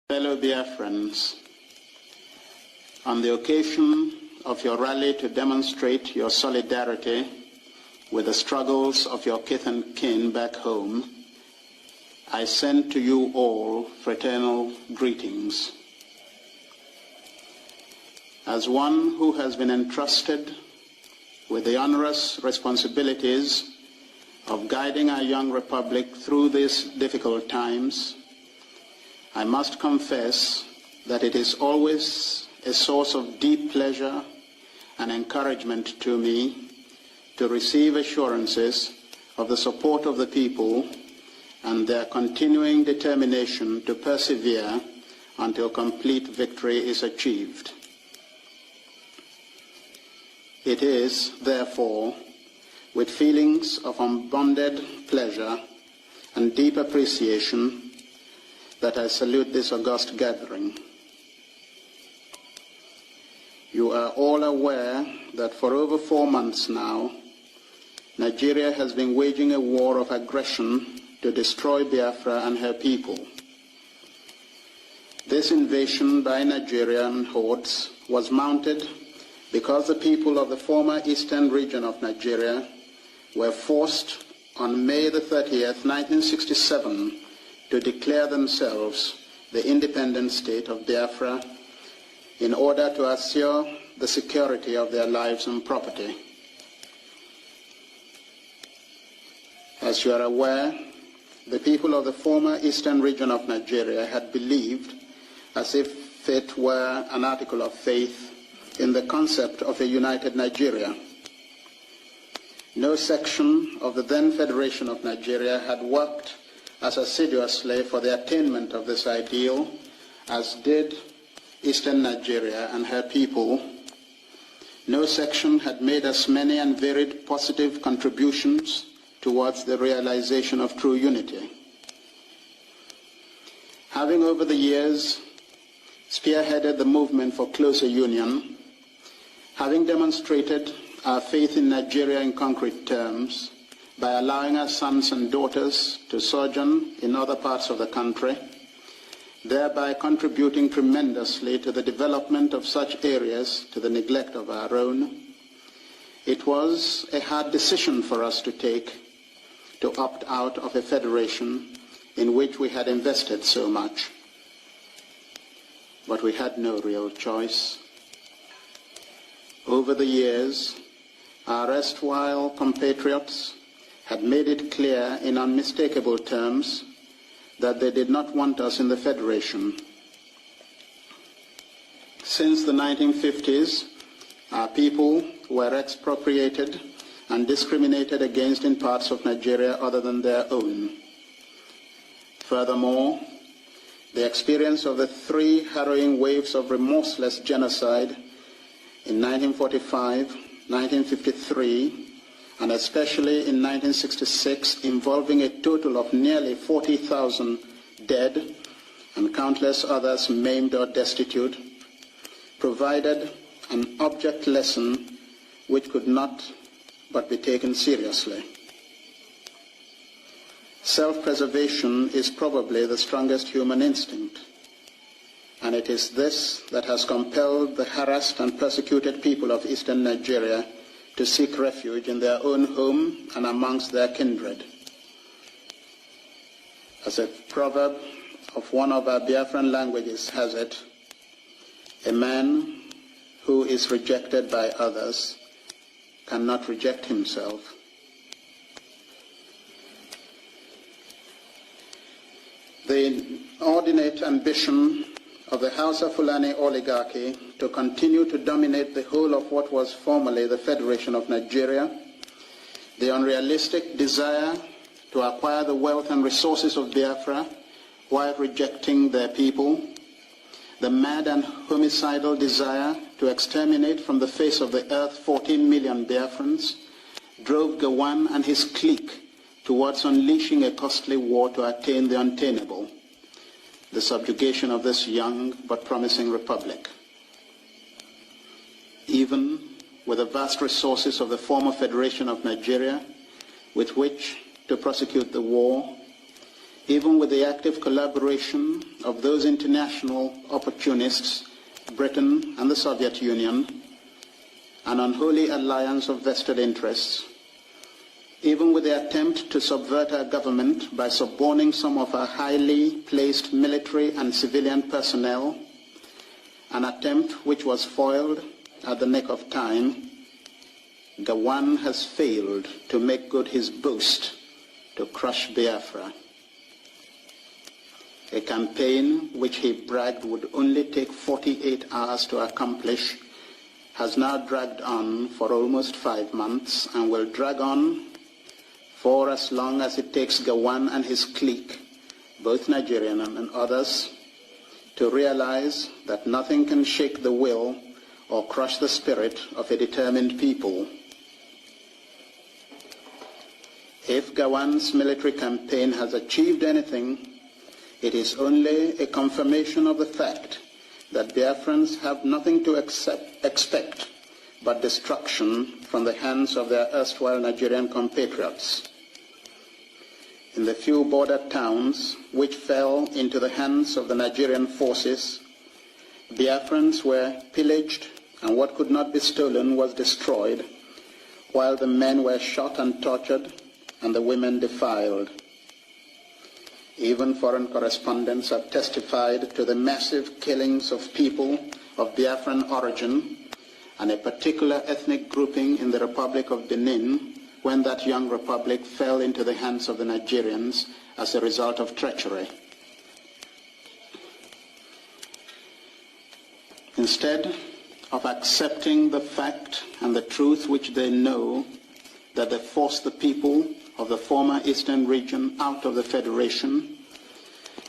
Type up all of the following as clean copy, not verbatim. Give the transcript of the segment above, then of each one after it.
Fellow Biafrans, on the occasion of your rally to demonstrate your solidarity with the struggles of your kith and kin back home, I send to you all fraternal greetings. As one who has been entrusted with the onerous responsibilities of guiding our young republic through these difficult times, I must confess that it is always a source of deep pleasure and encouragement to me to receive assurances of the support of the people and their continuing determination to persevere until complete victory is achieved. It is, therefore, with feelings of unbounded pleasure and deep appreciation that I salute this august gathering. You are all aware that for over 4 months now, Nigeria has been waging a war of aggression to to destroy Biafra and her people. This invasion by Nigerian hordes was mounted because the people of the former eastern region of Nigeria were forced on May the 30th, 1967, to declare themselves the independent state of Biafra in order to assure the security of their lives and property. As you are aware, the people of the former eastern region of Nigeria had believed, as if it were an article of faith, in the concept of a united Nigeria. No section of the then Federation of Nigeria had worked as assiduously for the attainment of this ideal as did Eastern Nigeria and her people. No section had made as many and varied positive contributions towards the realization of true unity. Having over the years spearheaded the movement for closer union, having demonstrated our faith in Nigeria in concrete terms by allowing our sons and daughters to sojourn in other parts of the country, thereby contributing tremendously to the development of such areas to the neglect of our own, it was a hard decision for us to take to opt out of a federation in which we had invested so much. But we had no real choice. Over the years, our erstwhile compatriots had made it clear in unmistakable terms that they did not want us in the Federation. Since the 1950s, our people were expropriated and discriminated against in parts of Nigeria other than their own. Furthermore, the experience of the 3 harrowing waves of remorseless genocide in 1945, 1953, and especially in 1966, involving a total of nearly 40,000 dead and countless others maimed or destitute, provided an object lesson which could not but be taken seriously. Self-preservation is probably the strongest human instinct, and it is this that has compelled the harassed and persecuted people of eastern Nigeria to seek refuge in their own home and amongst their kindred. As a proverb of one of our Biafran languages has it, a man who is rejected by others cannot reject himself. The inordinate ambition of the Hausa Fulani oligarchy to continue to dominate the whole of what was formerly the Federation of Nigeria, the unrealistic desire to acquire the wealth and resources of Biafra while rejecting their people, the mad and homicidal desire to exterminate from the face of the earth 14 million Biafrans, drove Gawan and his clique towards unleashing a costly war to attain the unattainable, the subjugation of this young but promising republic. Even with the vast resources of the former Federation of Nigeria with which to prosecute the war, even with the active collaboration of those international opportunists, Britain and the Soviet Union, an unholy alliance of vested interests, even with the attempt to subvert our government by suborning some of our highly placed military and civilian personnel, an attempt which was foiled at the nick of time, Gawan has failed to make good his boast to crush Biafra. A campaign which he bragged would only take 48 hours to accomplish has now dragged on for almost 5 months and will drag on for as long as it takes Gawan and his clique, both Nigerian and others, to realize that nothing can shake the will or crush the spirit of a determined people. If Gawan's military campaign has achieved anything, it is only a confirmation of the fact that Biafrans have nothing to expect but destruction from the hands of their erstwhile Nigerian compatriots. In the few border towns which fell into the hands of the Nigerian forces, Biafrans were pillaged and what could not be stolen was destroyed, while the men were shot and tortured and the women defiled. Even foreign correspondents have testified to the massive killings of people of Biafran origin and a particular ethnic grouping in the Republic of Benin when that young republic fell into the hands of the Nigerians as a result of treachery. Instead of accepting the fact and the truth which they know, that they forced the people of the former Eastern region out of the Federation,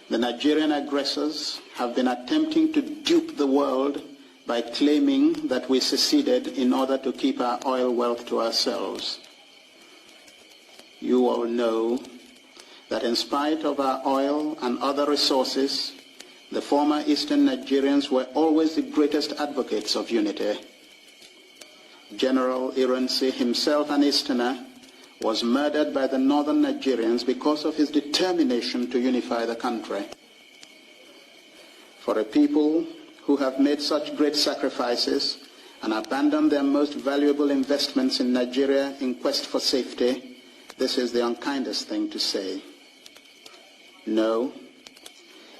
the Nigerian aggressors have been attempting to dupe the world by claiming that we seceded in order to keep our oil wealth to ourselves. You all know that in spite of our oil and other resources, the former Eastern Nigerians were always the greatest advocates of unity. General Ironsi, himself an Easterner, was murdered by the northern Nigerians because of his determination to unify the country. For a people who have made such great sacrifices and abandoned their most valuable investments in Nigeria in quest for safety, this is the unkindest thing to say. No,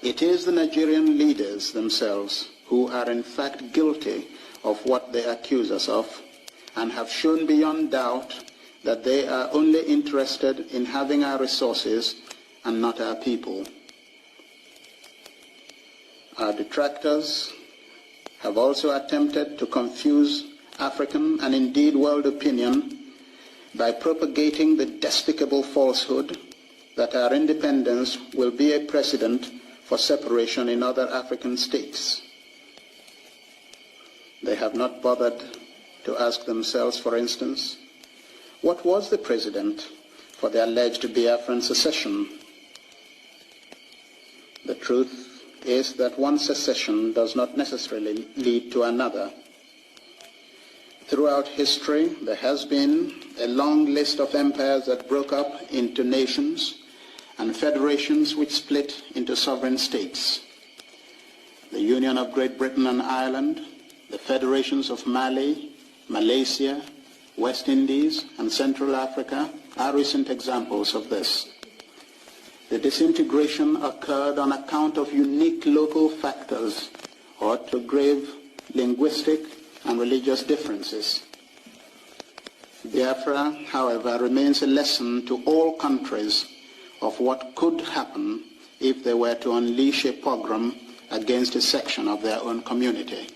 it is the Nigerian leaders themselves who are in fact guilty of what they accuse us of and have shown beyond doubt that they are only interested in having our resources and not our people. Our detractors have also attempted to confuse African and indeed world opinion by propagating the despicable falsehood that our independence will be a precedent for separation in other African states. They have not bothered to ask themselves, for instance, what was the precedent for the alleged Biafran secession? The truth is that one secession does not necessarily lead to another. Throughout history, there has been a long list of empires that broke up into nations and federations which split into sovereign states. The Union of Great Britain and Ireland, the federations of Mali, Malaysia, West Indies, and Central Africa are recent examples of this. The disintegration occurred on account of unique local factors or to grave linguistic and religious differences. Biafra, however, remains a lesson to all countries of what could happen if they were to unleash a pogrom against a section of their own community.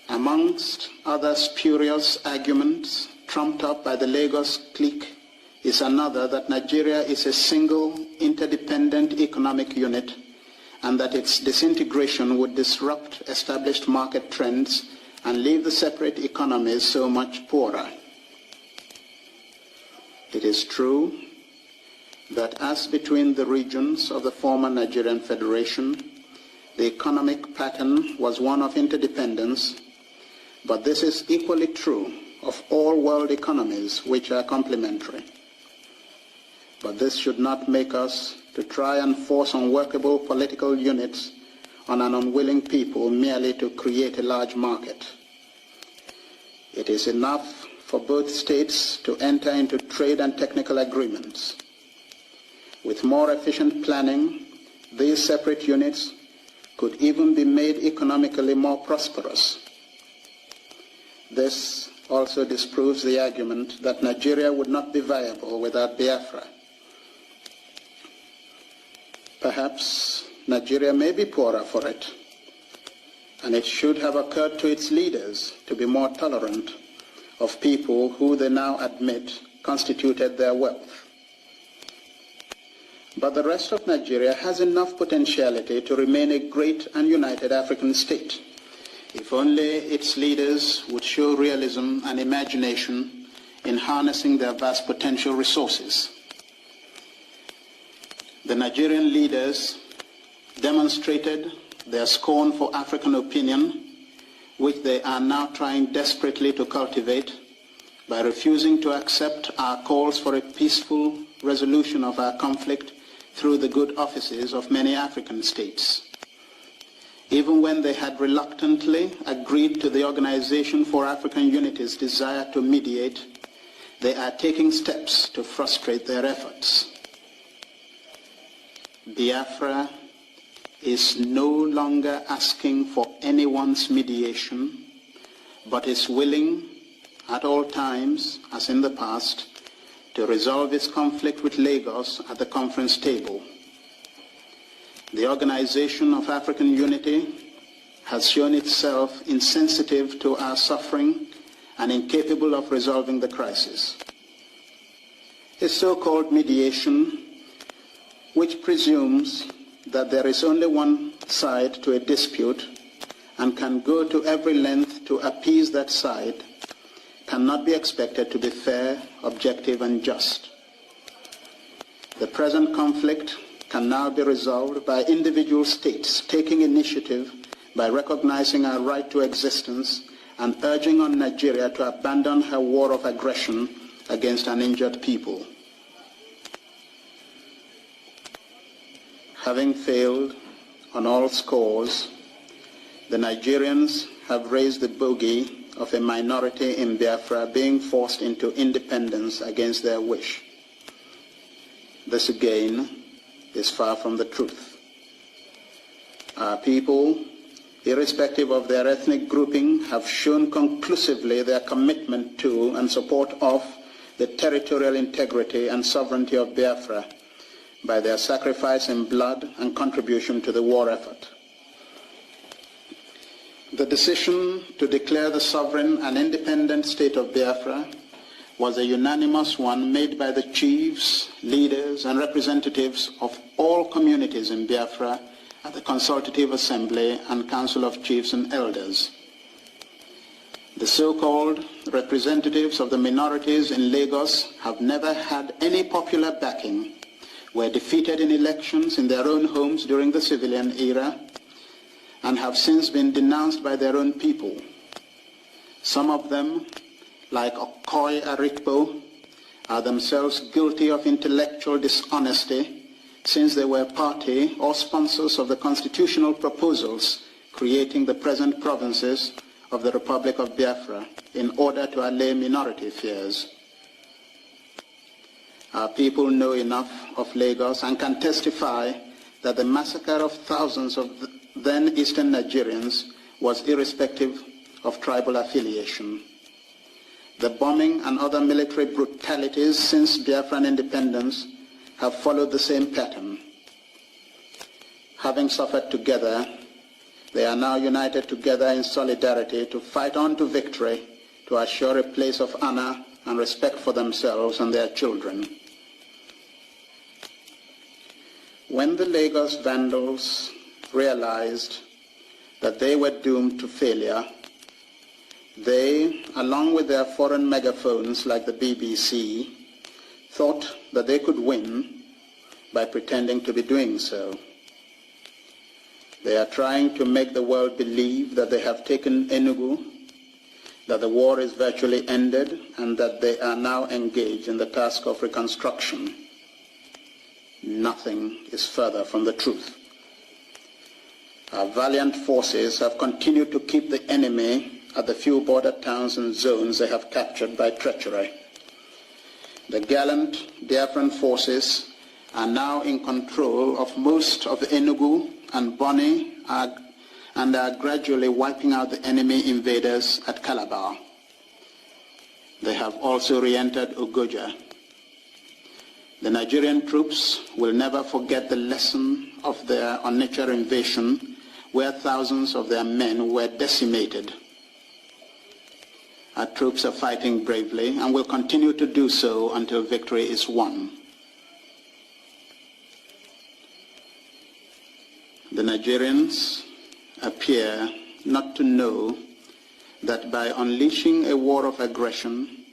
Amongst other spurious arguments trumped up by the Lagos clique is another that Nigeria is a single, interdependent economic unit and that its disintegration would disrupt established market trends and leave the separate economies so much poorer. It is true that as between the regions of the former Nigerian Federation, the economic pattern was one of interdependence, but this is equally true of all world economies which are complementary. But this should not make us to try and force unworkable political units on an unwilling people merely to create a large market. It is enough for both states to enter into trade and technical agreements. With more efficient planning, these separate units could even be made economically more prosperous. This also disproves the argument that Nigeria would not be viable without Biafra. Perhaps Nigeria may be poorer for it, and it should have occurred to its leaders to be more tolerant of people who they now admit constituted their wealth. But the rest of Nigeria has enough potentiality to remain a great and united African state, if only its leaders would show realism and imagination in harnessing their vast potential resources. The Nigerian leaders demonstrated their scorn for African opinion, which they are now trying desperately to cultivate, by refusing to accept our calls for a peaceful resolution of our conflict through the good offices of many African states. Even when they had reluctantly agreed to the Organization for African Unity's desire to mediate, they are taking steps to frustrate their efforts. Biafra is no longer asking for anyone's mediation, but is willing at all times, as in the past, to resolve its conflict with Lagos at the conference table. The Organization of African Unity has shown itself insensitive to our suffering and incapable of resolving the crisis. A so-called mediation, which presumes that there is only one side to a dispute and can go to every length to appease that side, cannot be expected to be fair, objective, and just. The present conflict can now be resolved by individual states taking initiative by recognizing our right to existence and urging on Nigeria to abandon her war of aggression against an injured people. Having failed on all scores, the Nigerians have raised the bogey of a minority in Biafra being forced into independence against their wish. This again is far from the truth. Our people, irrespective of their ethnic grouping, have shown conclusively their commitment to and support of the territorial integrity and sovereignty of Biafra by their sacrifice in blood and contribution to the war effort. The decision to declare the sovereign and independent state of Biafra was a unanimous one made by the chiefs, leaders, and representatives of all communities in Biafra at the Consultative Assembly and Council of Chiefs and Elders. The so-called representatives of the minorities in Lagos have never had any popular backing, were defeated in elections in their own homes during the civilian era, and have since been denounced by their own people. Some of them, like Ekpa, are themselves guilty of intellectual dishonesty, since they were party or sponsors of the constitutional proposals creating the present provinces of the Republic of Biafra in order to allay minority fears. Our people know enough of Lagos and can testify that the massacre of thousands of then Eastern Nigerians was irrespective of tribal affiliation. The bombing and other military brutalities since Biafran independence have followed the same pattern. Having suffered together, they are now united together in solidarity to fight on to victory, to assure a place of honor and respect for themselves and their children. When the Lagos Vandals realized that they were doomed to failure, they, along with their foreign megaphones like the BBC, thought that they could win by pretending to be doing so. They are trying to make the world believe that they have taken Enugu, that the war is virtually ended, and that they are now engaged in the task of reconstruction. Nothing is further from the truth. Our valiant forces have continued to keep the enemy at the few border towns and zones they have captured by treachery. The gallant Biafran forces are now in control of most of the Enugu and Bonny and are gradually wiping out the enemy invaders at Calabar. They have also re-entered Ugoja. The Nigerian troops will never forget the lesson of their Onitsha invasion, where thousands of their men were decimated. Our troops are fighting bravely and will continue to do so until victory is won. The Nigerians appear not to know that by unleashing a war of aggression,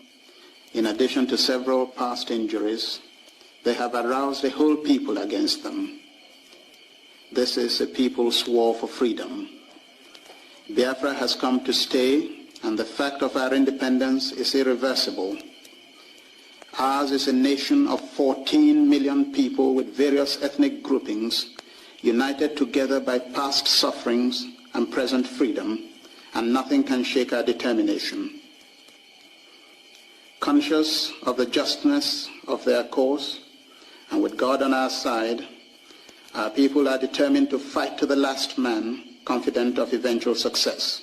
in addition to several past injuries, they have aroused a whole people against them. This is a people's war for freedom. Biafra has come to stay, and the fact of our independence is irreversible. Ours is a nation of 14 million people with various ethnic groupings, united together by past sufferings and present freedom, and nothing can shake our determination. Conscious of the justness of their cause, and with God on our side, our people are determined to fight to the last man, confident of eventual success.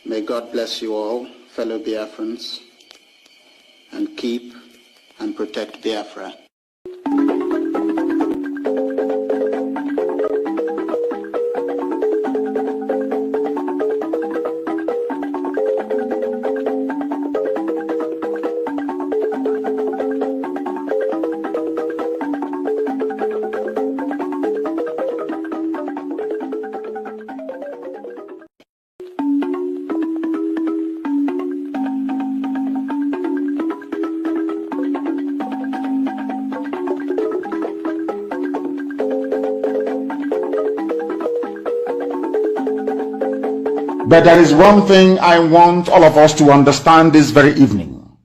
May God bless you all, fellow Biafrans, and keep and protect Biafra. But there is one thing I want all of us to understand this very evening.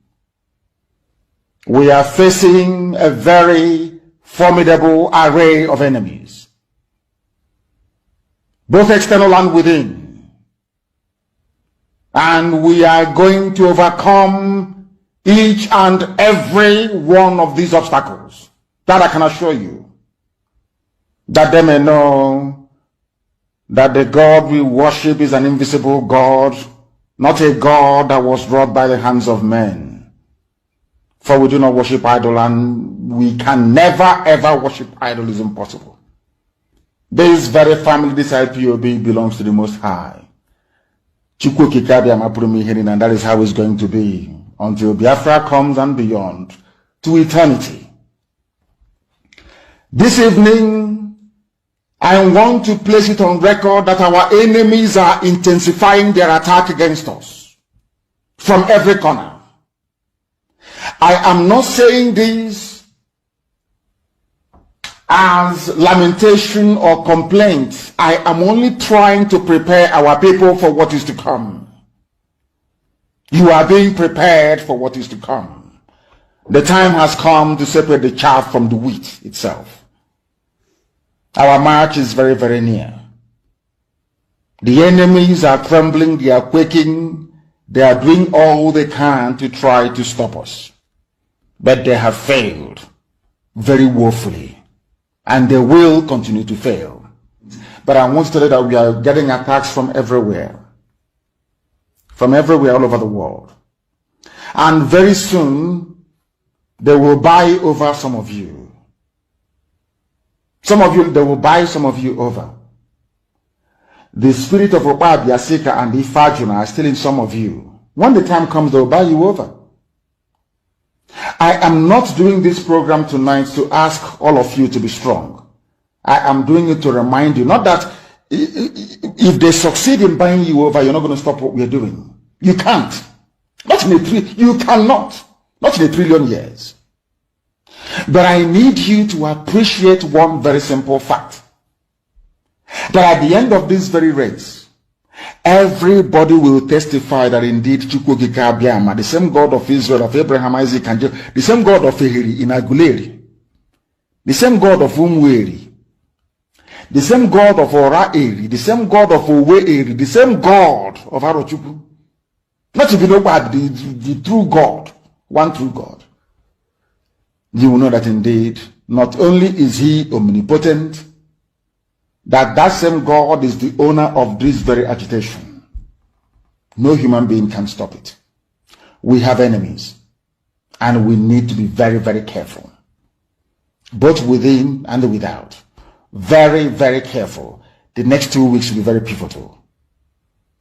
We are facing a very formidable array of enemies, both external and within. And we are going to overcome each and every one of these obstacles. That I can assure you. That they may know that the God we worship is an invisible God, not a God that was wrought by the hands of men. For we do not worship idol, and we can never ever worship idol. Is impossible. This very family, this IPOB, belongs to the Most High. And that is how it's going to be until Biafra comes and beyond, to eternity. This evening, I want to place it on record that our enemies are intensifying their attack against us from every corner. I am not saying this as lamentation or complaint. I am only trying to prepare our people for what is to come. You are being prepared for what is to come. The time has come to separate the chaff from the wheat itself. Our march is very, very near. The enemies are trembling, they are quaking, they are doing all they can to try to stop us. But they have failed very woefully, and they will continue to fail. But I want to tell you that we are getting attacks from everywhere all over the world. And very soon, they will buy over some of you. Some of you, they will buy some of you over. The spirit of Ekpa, Biasika, and Ifajuna are still in some of you. When the time comes, they will buy you over. I am not doing this program tonight to ask all of you to be strong. I am doing it to remind you, not that if they succeed in buying you over, you're not going to stop what we're doing. You can't. You cannot. Not in a trillion years. But I need you to appreciate one very simple fact. That at the end of this very race, everybody will testify that indeed Chukwukika Abiyama, the same God of Israel, of Abraham, Isaac, and Jacob, the same God of Ehiri in Aguleri, the same God of Umweri, the same God of Ora-Eri, the same God of Owe-Eri, the same God of Arochukwu. Not to be nobody, the true God, one true God. You will know that indeed, not only is he omnipotent, that same God is the owner of this very agitation. No human being can stop it. We have enemies, and we need to be very, very careful, both within and without. Very, very careful. The next 2 weeks will be very pivotal.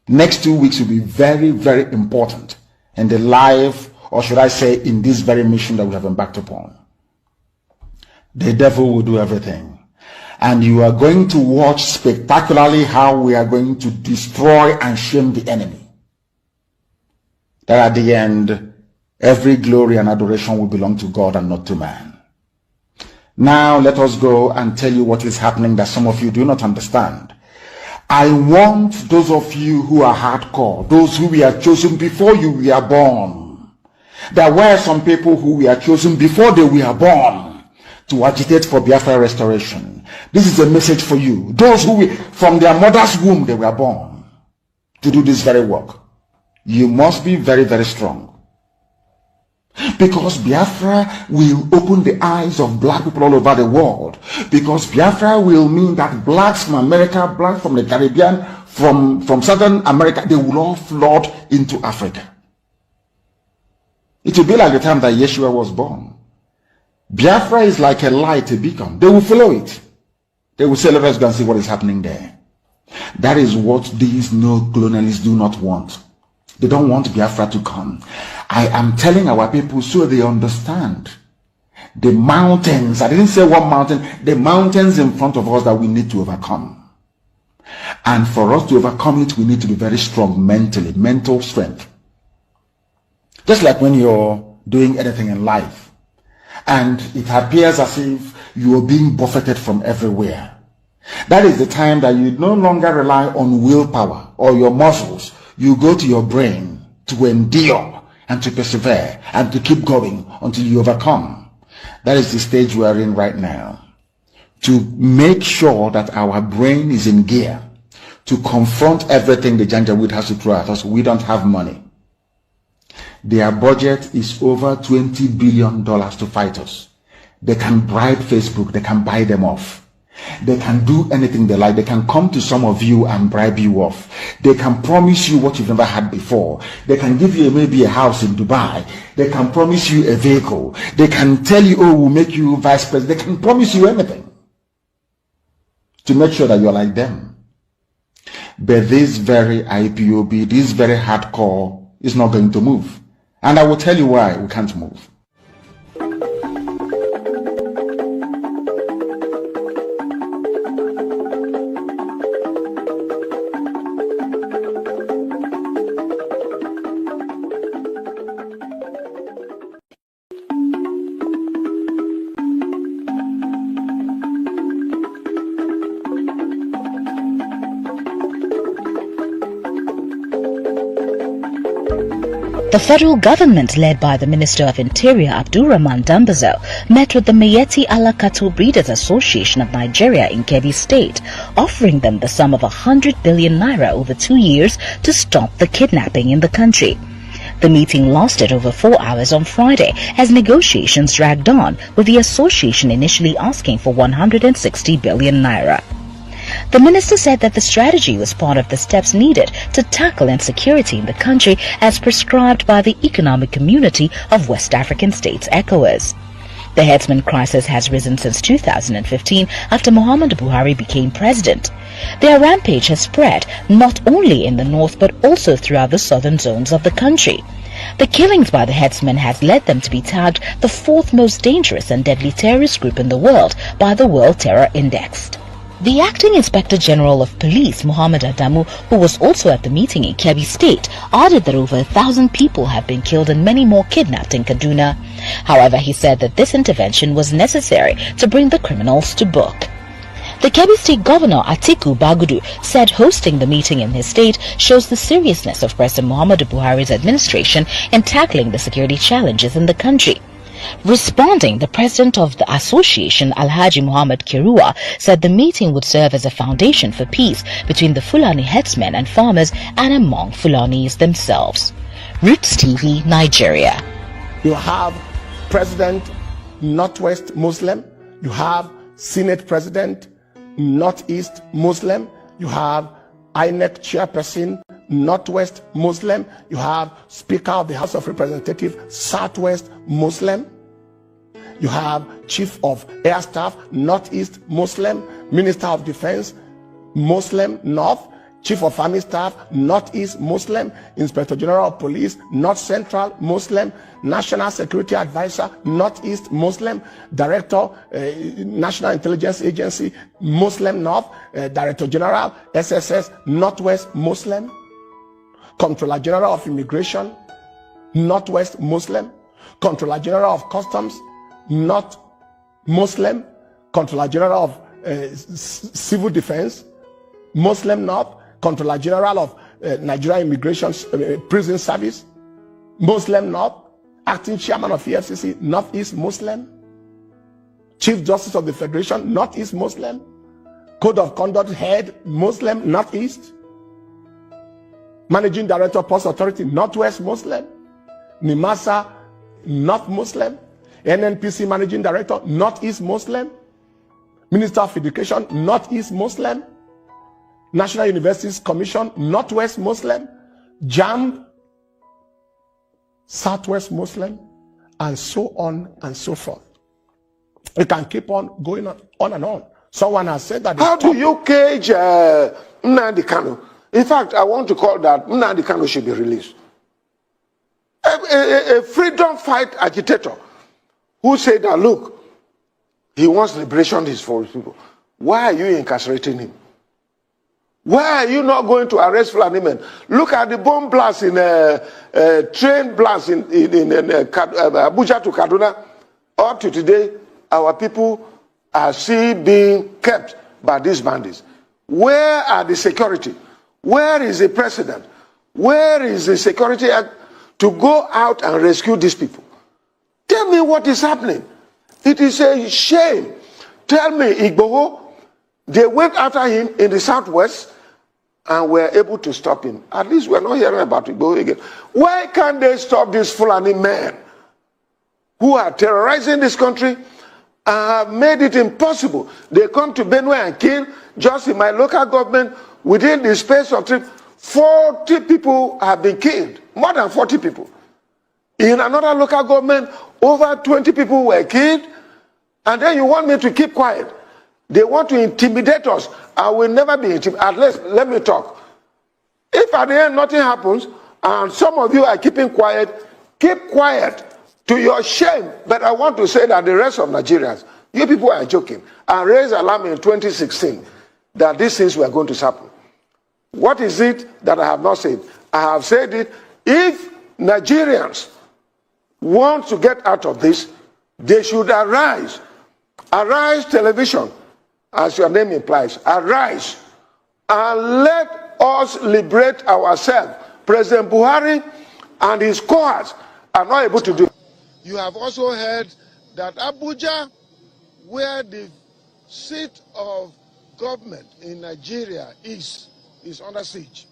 Next 2 weeks will be very, very important in the life, or should I say, in this very mission that we have embarked upon. The devil will do everything. And you are going to watch spectacularly how we are going to destroy and shame the enemy. That at the end, every glory and adoration will belong to God and not to man. Now let us go and tell you what is happening that some of you do not understand. I want those of you who are hardcore, those who were chosen before you were born. There were some people who were chosen before they were born to agitate for Biafra restoration. This is a message for you. Those who from their mother's womb they were born to do this very work. You must be very, very strong. Because Biafra will open the eyes of black people all over the world. Because Biafra will mean that blacks from America, blacks from the Caribbean, from Southern America, they will all flood into Africa. It will be like the time that Yeshua was born. Biafra is like a light, a beacon. They will follow it. They will say, let us go and see what is happening there. That is what these neo-colonialists do not want. They don't want Biafra to come. I am telling our people so they understand. The mountains, I didn't say one mountain, the mountains in front of us that we need to overcome. And for us to overcome it, we need to be very strong mentally, mental strength. Just like when you're doing anything in life, and it appears as if you are being buffeted from everywhere. That is the time that you no longer rely on willpower or your muscles. You go to your brain to endure and to persevere and to keep going until you overcome. That is the stage we are in right now. To make sure that our brain is in gear to confront everything the Janjaweed has to throw at us. We don't have money. Their budget is over $20 billion to fight us. They can bribe Facebook. They can buy them off. They can do anything they like. They can come to some of you and bribe you off. They can promise you what you've never had before. They can give you maybe a house in Dubai. They can promise you a vehicle. They can tell you, oh, we'll make you vice president. They can promise you anything to make sure that you're like them. But this very IPOB, this very hardcore is not going to move. And I will tell you why we can't move. The federal government, led by the Minister of Interior Abdulrahman Dambazo, met with the Miyetti Allah Cattle Breeders Association of Nigeria in Kebbi State, offering them the sum of 100 billion naira over 2 years to stop the kidnapping in the country. The meeting lasted over 4 hours on Friday as negotiations dragged on, with the association initially asking for 160 billion naira. The minister said that the strategy was part of the steps needed to tackle insecurity in the country as prescribed by the Economic Community of West African States, ECOWAS. The headsman crisis has risen since 2015 after Muhammadu Buhari became president. Their rampage has spread not only in the north but also throughout the southern zones of the country. The killings by the headsmen has led them to be tagged the fourth most dangerous and deadly terrorist group in the world by the World Terror Index. The Acting Inspector General of Police, Muhammad Adamu, who was also at the meeting in Kebbi State, added that over 1,000 people have been killed and many more kidnapped in Kaduna. However, he said that this intervention was necessary to bring the criminals to book. The Kebbi State Governor Atiku Bagudu said hosting the meeting in his state shows the seriousness of President Muhammadu Buhari's administration in tackling the security challenges in the country. Responding, the president of the association, Alhaji Muhammad Kirua, said the meeting would serve as a foundation for peace between the Fulani headsmen and farmers and among Fulanis themselves. Roots TV, Nigeria. You have President Northwest Muslim, you have Senate President Northeast Muslim, you have INEC Chairperson Northwest Muslim, you have Speaker of the House of Representatives Southwest Muslim, you have Chief of Air Staff Northeast Muslim, Minister of Defense Muslim North, Chief of Army Staff Northeast Muslim, Inspector General of Police North Central Muslim, National Security Advisor Northeast Muslim, Director National Intelligence Agency Muslim North, Director General SSS Northwest Muslim, Comptroller General of Immigration Northwest Muslim, Comptroller General of Customs North Muslim, Comptroller General of Civil Defense Muslim North, Controller General of Nigeria Immigration Prison Service, Muslim North, Acting Chairman of EFCC, Northeast Muslim, Chief Justice of the Federation, Northeast Muslim, Code of Conduct Head, Muslim, Northeast, Managing Director, Post Authority, Northwest Muslim, NIMASA, North Muslim, NNPC Managing Director, Northeast Muslim, Minister of Education, Northeast Muslim, National Universities Commission, Northwest Muslim, JAMB, Southwest Muslim, and so on and so forth. We can keep on going on and on. Someone has said that. How do you cage Nnamdi Kanu? In fact, I want to call that Nnamdi Kanu should be released. A freedom fight agitator who said that, look, he wants liberation for his people. Why are you incarcerating him? Why are you not going to arrest Fulani men? Look at the bomb blast in train blast in Abuja to Kaduna. Up to today, our people are still being kept by these bandits. Where are the security? Where is the president? Where is the security act to go out and rescue these people? Tell me what is happening. It is a shame. Tell me, Igboho, they went after him in the southwest and were able to stop him. At least we're not hearing about Igboho again. Why can't they stop these Fulani men who are terrorizing this country and have made it impossible? They come to Benue and kill. Just in my local government, within the space of 40 people have been killed. More than 40 people. In another local government, over 20 people were killed. And then you want me to keep quiet. They want to intimidate us. I will never be intimidated. At least, let me talk. If at the end nothing happens, and some of you are keeping quiet, keep quiet to your shame. But I want to say that the rest of Nigerians, you people are joking. I raised alarm in 2016 that these things were going to happen. What is it that I have not said? I have said it. If Nigerians want to get out of this, they should arise. Arise Television, as your name implies. Arise and let us liberate ourselves. President Buhari and his cohorts are not able to do it. You have also heard that Abuja, where the seat of government in Nigeria is under siege.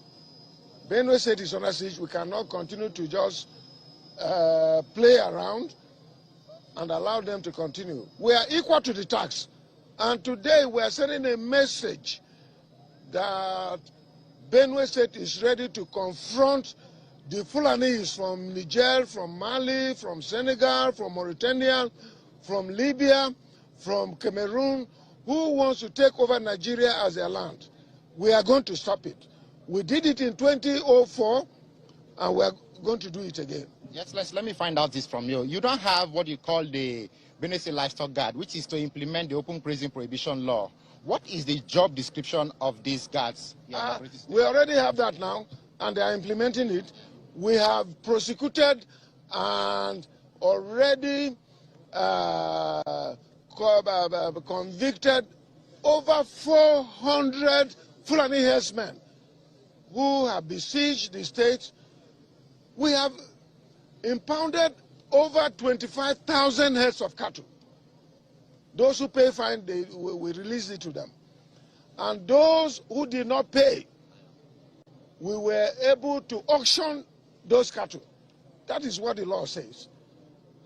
Benue State is under siege. We cannot continue to just play around and allow them to continue. We are equal to the tax. And today we are sending a message that Benue State is ready to confront the Fulanis from Niger, from Mali, from Senegal, from Mauritania, from Libya, from Cameroon, who wants to take over Nigeria as their land. We are going to stop it. We did it in 2004, and we are going to do it again. Yes, let me find out this from you. You don't have what you call the Benue State Livestock Guard, which is to implement the open grazing prohibition law. What is the job description of these guards? We already have that now, and they are implementing it. We have prosecuted and already convicted over 400 Fulani herdsmen who have besieged the state. We have impounded over 25,000 heads of cattle. Those who pay fine, we release it to them. And those who did not pay, we were able to auction those cattle. That is what the law says.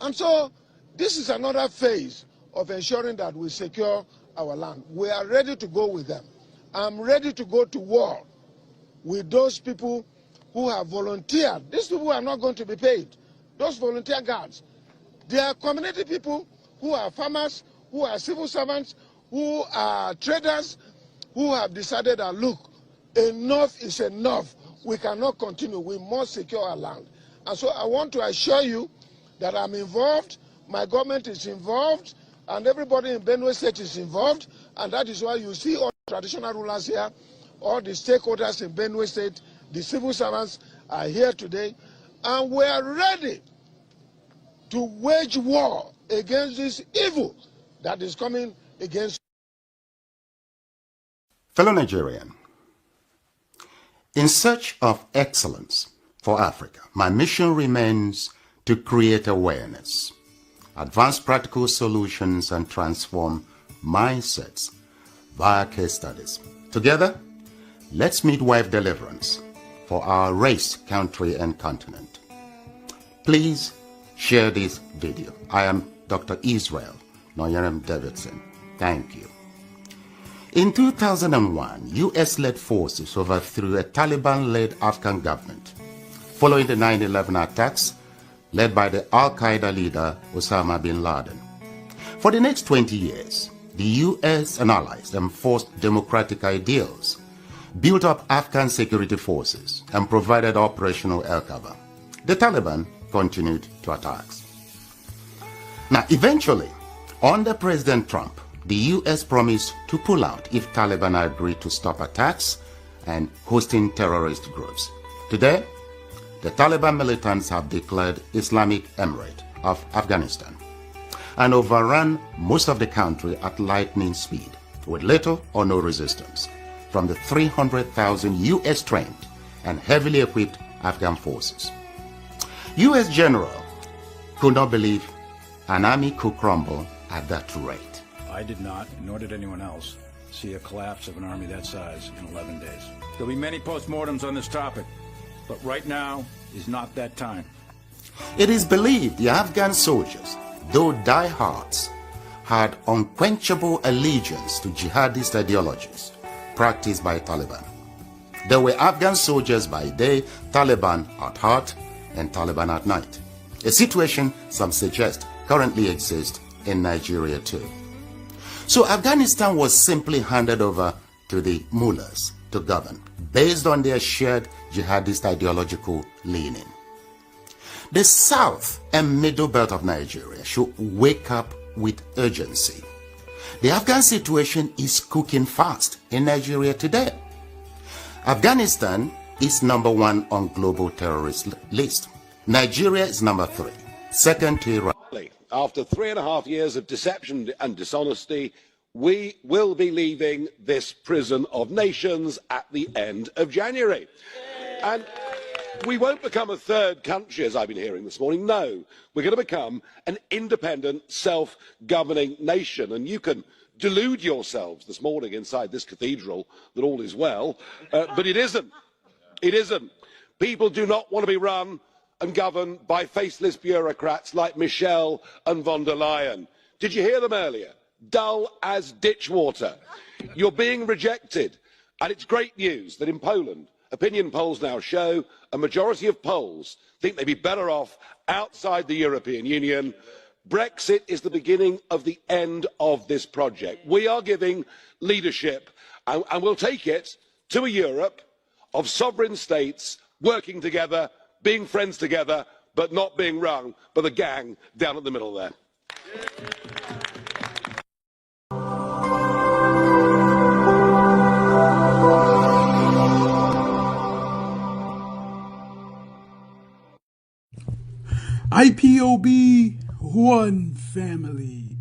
And so this is another phase of ensuring that we secure our land. We are ready to go with them. I'm ready to go to war with those people who have volunteered. These people are not going to be paid. Those volunteer guards. They are community people who are farmers, who are civil servants, who are traders, who have decided that, look, enough is enough. We cannot continue. We must secure our land. And so I want to assure you that I'm involved, my government is involved, and everybody in Benue State is involved. And that is why you see all the traditional rulers here, all the stakeholders in Benue State, the civil servants are here today. And we are ready to wage war against this evil that is coming against. Fellow Nigerian, In search of excellence for Africa, my mission remains to create awareness, advance practical solutions, and transform mindsets via case studies. Together, let's midwife deliverance for our race, country, and continent. Please share this video. I am Dr. Israel Noyerem Davidson. Thank you. In 2001, US-led forces overthrew a Taliban-led Afghan government following the 9/11 attacks led by the Al-Qaeda leader Osama bin Laden. For the next 20 years, the US and allies enforced democratic ideals, built up Afghan security forces, and provided operational air cover. The Taliban continued to attacks. Now, eventually, under President Trump, the US promised to pull out if Taliban agreed to stop attacks and hosting terrorist groups. Today, the Taliban militants have declared Islamic Emirate of Afghanistan and overrun most of the country at lightning speed with little or no resistance from the 300,000 US-trained and heavily equipped Afghan forces. US general could not believe an army could crumble at that rate. I did not, nor did anyone else, see a collapse of an army that size in 11 days. There'll be many postmortems on this topic, but right now is not that time. It is believed the Afghan soldiers, though diehards, had unquenchable allegiance to jihadist ideologies practiced by Taliban. They were Afghan soldiers by day, Taliban at heart, and Taliban at night. A situation some suggest currently exists in Nigeria too. So Afghanistan was simply handed over to the mullahs to govern, based on their shared jihadist ideological leaning. The south and middle belt of Nigeria should wake up with urgency. The Afghan situation is cooking fast in Nigeria today. Afghanistan is #1 on global terrorist list. Nigeria is #3, second to Iraq. After 3.5 years of deception and dishonesty, we will be leaving this prison of nations at the end of January. And we won't become a third country, as I've been hearing this morning. No, we're going to become an independent, self-governing nation. And you can delude yourselves this morning inside this cathedral that all is well, but it isn't. It isn't. People do not want to be run and governed by faceless bureaucrats like Michel and von der Leyen. Did you hear them earlier? Dull as ditch water. You're being rejected. And it's great news that in Poland, opinion polls now show a majority of Poles think they'd be better off outside the European Union. Brexit is the beginning of the end of this project. We are giving leadership, and we'll take it to a Europe of sovereign states working together, being friends together, but not being run by the gang down at the middle there. IPOB, one family.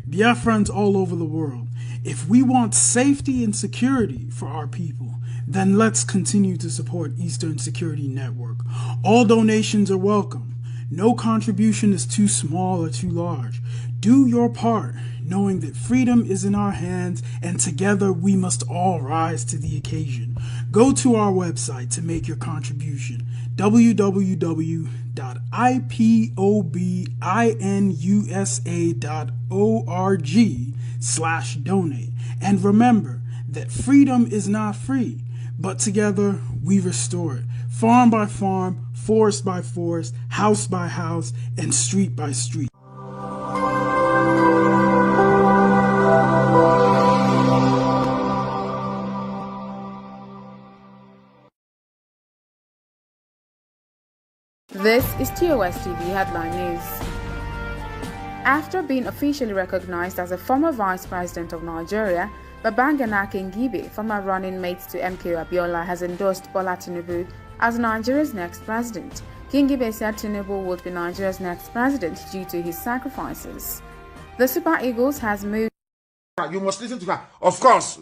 Biafrans all over the world. If we want safety and security for our people, then let's continue to support Eastern Security Network. All donations are welcome. No contribution is too small or too large. Do your part, knowing that freedom is in our hands, and together we must all rise to the occasion. Go to our website to make your contribution, www.ipobinUSA.org/donate. And remember that freedom is not free, but together we restore it, farm by farm, forest by forest, house by house, and street by street. This is TOS TV Headline News. After being officially recognized as a former Vice President of Nigeria, Babangana Kingibe, former running mate to MK Abiola, has endorsed Bola Tinubu as Nigeria's next president. Kingibe said Tinubu would be Nigeria's next president due to his sacrifices. The Super Eagles has moved. You must listen to her. Of course,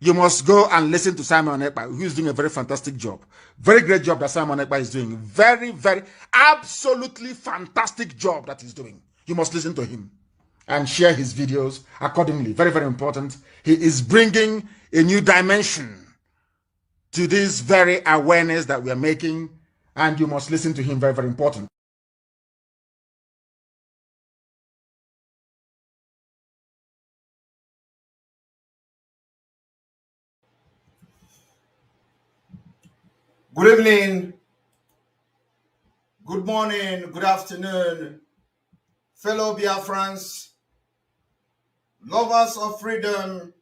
You must go and listen to Simon Ekpa, who is doing a very fantastic job. Very great job that Simon Ekpa is doing. Very, very, absolutely fantastic job that he's doing. You must listen to him and share his videos accordingly. Very, very important. He is bringing a new dimension to this very awareness that we are making, and you must listen to him. Very, very important. Good evening, good morning, good afternoon, fellow Biafrans, lovers of freedom.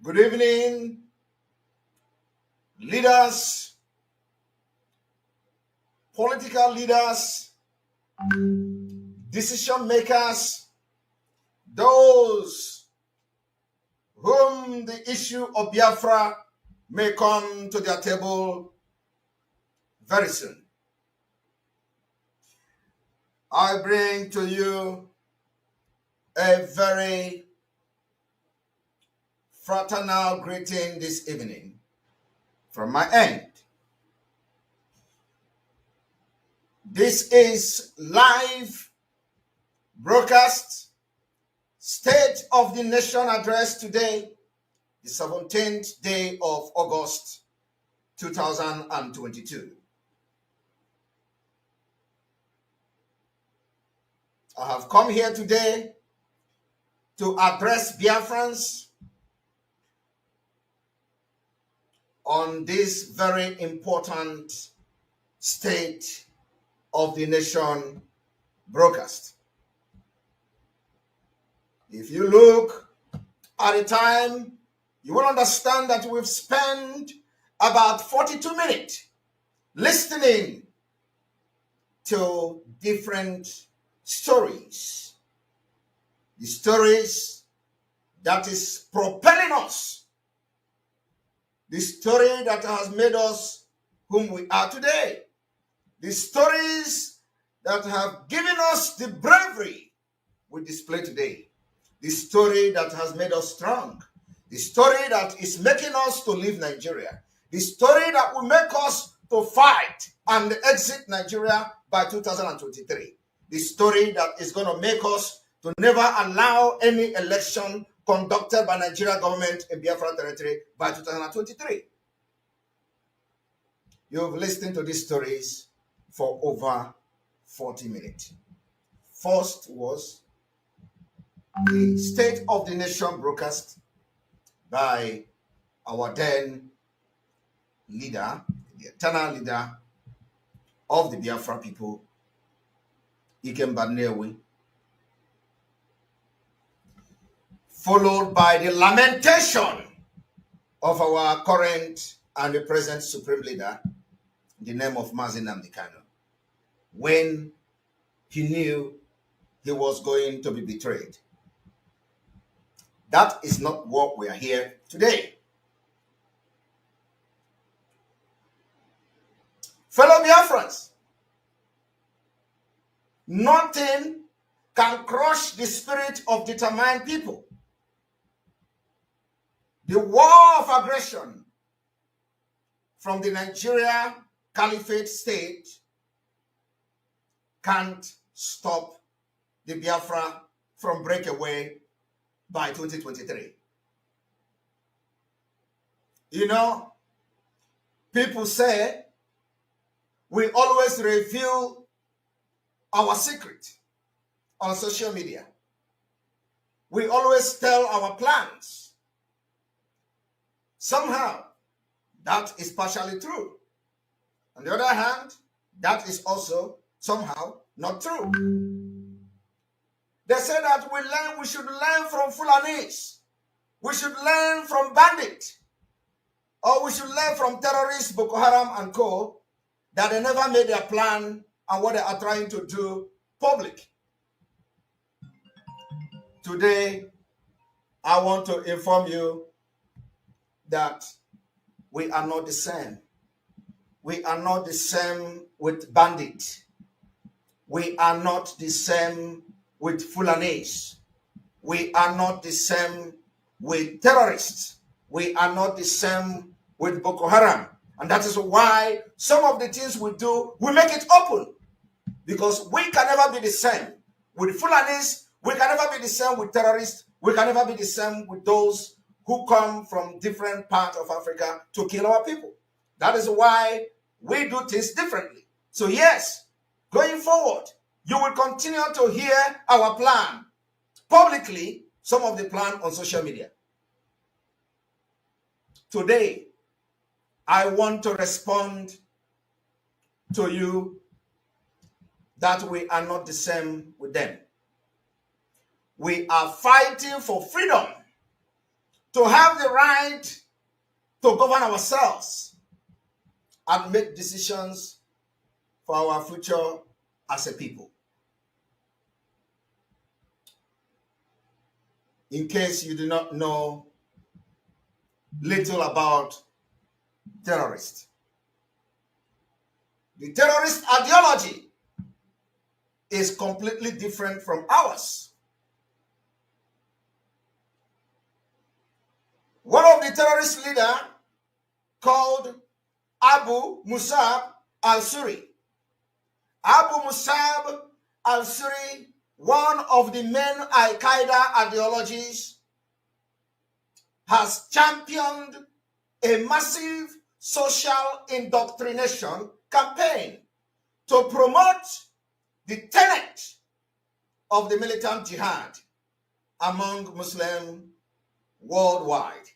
Good evening, leaders, political leaders, decision makers, those whom the issue of Biafra may come to their table very soon. I bring to you a very fraternal greeting this evening from my end. This is live broadcast State of the Nation address today, the 17th day of August 2022. I have come here today to address Biafrans on this very important State of the Nation broadcast. If you look at the time, you will understand that we've spent about 42 minutes listening to different stories. The stories that is propelling us. The story that has made us whom we are today. The stories that have given us the bravery we display today. The story that has made us strong. The story that is making us to leave Nigeria. The story that will make us to fight and exit Nigeria by 2023. The story that is going to make us to never allow any election conducted by Nigeria government in Biafra territory by 2023. You've listened to these stories for over 40 minutes. First was the State of the Nation broadcast by our then leader, the eternal leader of the Biafra people, Ekpa, followed by the lamentation of our current and the present supreme leader, in the name of Mazi Nnamdi Kanu, when he knew he was going to be betrayed. That is not what we are here today. Fellow Biafrans, nothing can crush the spirit of determined people. The war of aggression from the Nigeria Caliphate state can't stop the Biafra from breakaway by 2023. You know, people say we always reveal our secret on social media. We always tell our plans. Somehow, that is partially true. On the other hand, that is also somehow not true. They say that we should learn from Fulanis. We should learn from bandits. Or we should learn from terrorists, Boko Haram and co. That they never made their plan and what they are trying to do public. Today, I want to inform you that we are not the same. We are not the same with bandits. We are not the same with Fulanis. we are not the same with terrorists. We are not the same with Boko Haram. And that is why some of the things we do, we make it open. Because we can never be the same with Fulanis. We can never be the same with terrorists. We can never be the same with those who come from different parts of Africa to kill our people. That is why we do things differently. So yes, going forward, you will continue to hear our plan publicly, some of the plan on social media. Today, I want to respond to you that we are not the same with them. We are fighting for freedom, to have the right to govern ourselves and make decisions for our future as a people. In case you do not know little about terrorists, the terrorist ideology is completely different from ours. One of the terrorist leaders, called Abu Musab al-Suri. Abu Musab al-Suri, one of the main Al-Qaeda ideologies, has championed a massive social indoctrination campaign to promote the tenet of the militant jihad among Muslims worldwide.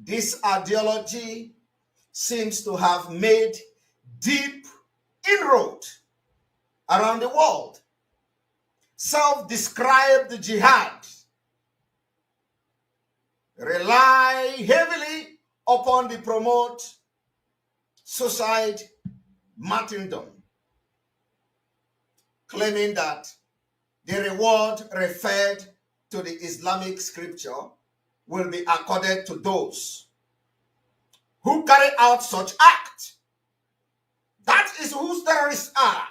This ideology seems to have made deep inroad around the world. Self-described jihad rely heavily upon the promote suicide martyrdom, claiming that the reward referred to the Islamic scripture will be accorded to those who carry out such act. That is who terrorists are.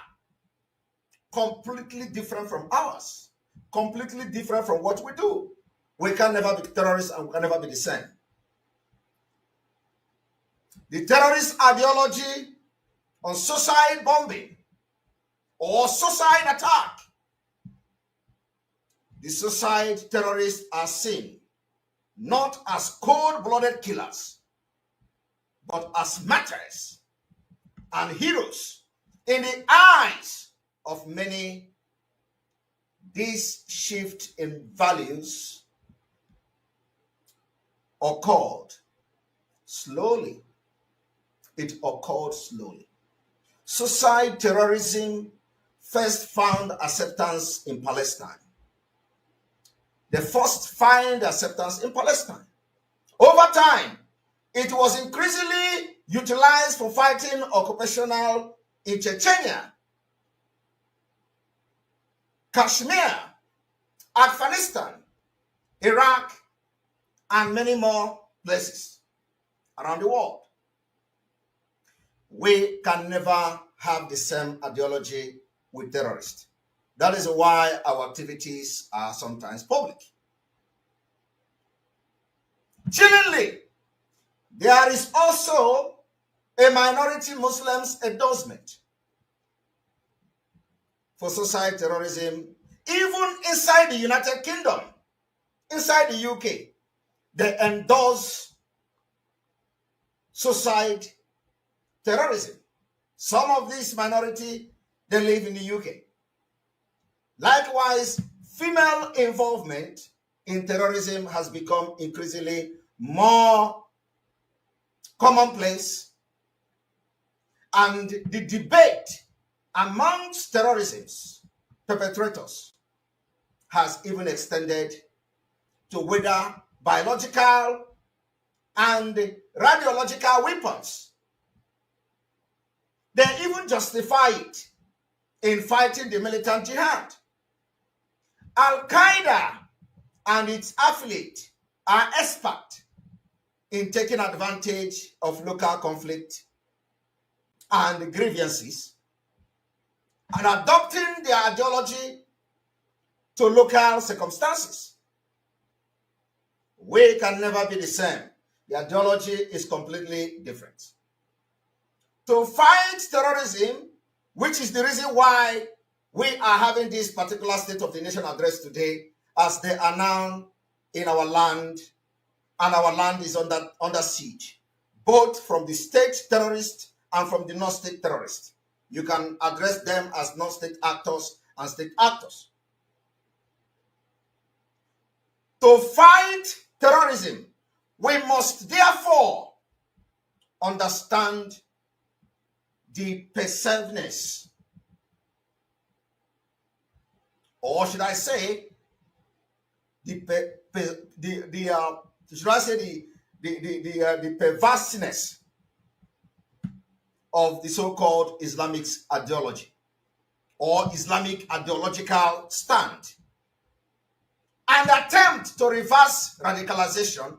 Completely different from ours. Completely different from what we do. We can never be terrorists and we can never be the same. The terrorist ideology on suicide bombing or suicide attack. The suicide terrorists are seen not as cold-blooded killers, but as martyrs and heroes in the eyes of many. This shift in values occurred slowly. It occurred slowly. Suicide terrorism first found acceptance in Palestine. They first find acceptance in Palestine. Over time, it was increasingly utilized for fighting occupational in Chechnya, Kashmir, Afghanistan, Iraq, and many more places around the world. We can never have the same ideology with terrorists. That is why our activities are sometimes public. Chillingly, there is also a minority Muslims endorsement for suicide terrorism, even inside the United Kingdom, inside the UK. They endorse suicide terrorism. Some of this minority, they live in the UK. Likewise, female involvement in terrorism has become increasingly more commonplace, and the debate amongst terrorism's perpetrators has even extended to whether biological and radiological weapons. They even justify it in fighting the militant jihad. Al-Qaeda and its affiliates are expert in taking advantage of local conflict and grievances and adopting their ideology to local circumstances. We can never be the same. The ideology is completely different. To fight terrorism, which is the reason why we are having this particular State of the Nation address today, as they are now in our land, and our land is under siege, both from the state terrorists and from the non-state terrorists. You can address them as non-state actors and state actors. To fight terrorism, we must therefore understand the pervasiveness, or should I say, the perverseness of the so-called Islamic ideology or Islamic ideological stand, and attempt to reverse radicalization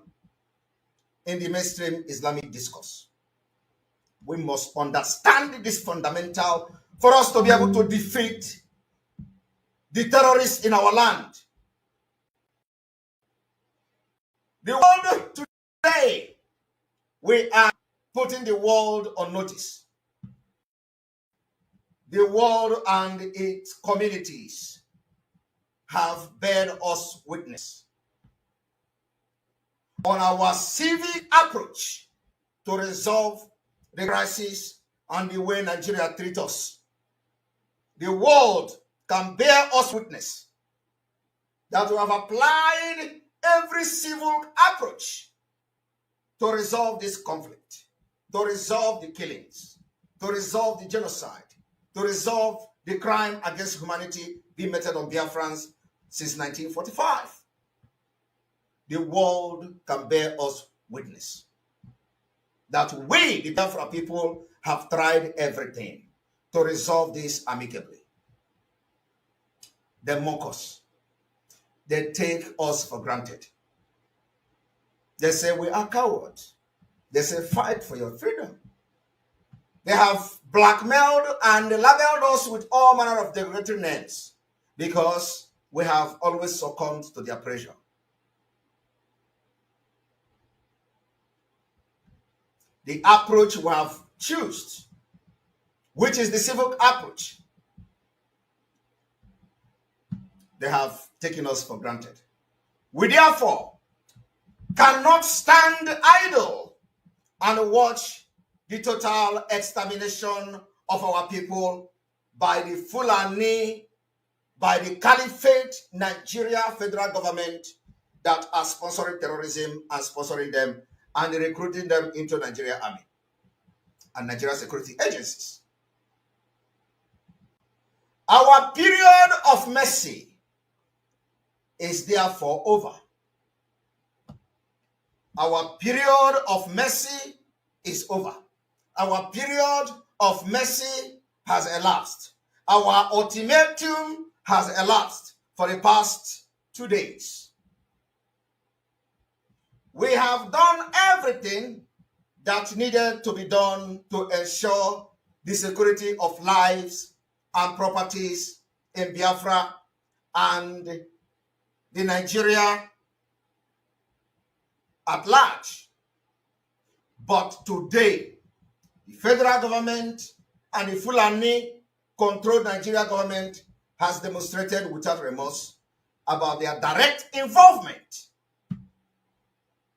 in the mainstream Islamic discourse. We must understand this fundamental for us to be able to defeat the terrorists in our land. The world today, we are putting the world on notice. The world and its communities have borne us witness on our civic approach to resolve the crisis and the way Nigeria treats us. The world can bear us witness that we have applied every civil approach to resolve this conflict, to resolve the killings, to resolve the genocide, to resolve the crime against humanity being meted on Biafrans since 1945. The world can bear us witness that we, the Biafra people, have tried everything to resolve this amicably. They mock us. They take us for granted. They say we are cowards. They say fight for your freedom. They have blackmailed and labeled us with all manner of derogatory names because we have always succumbed to their pressure. The approach we have chosen, which is the civil approach, they have taken us for granted. We therefore cannot stand idle and watch the total extermination of our people by the Fulani, by the Caliphate Nigeria federal government that are sponsoring terrorism and sponsoring them and recruiting them into Nigeria Army and Nigeria security agencies. Our period of mercy is therefore over. Our period of mercy is over. Our period of mercy has elapsed. Our ultimatum has elapsed for the past 2 days. We have done everything that needed to be done to ensure the security of lives and properties in Biafra and the Nigeria at large. But today, the federal government and the Fulani-controlled Nigeria government has demonstrated without remorse about their direct involvement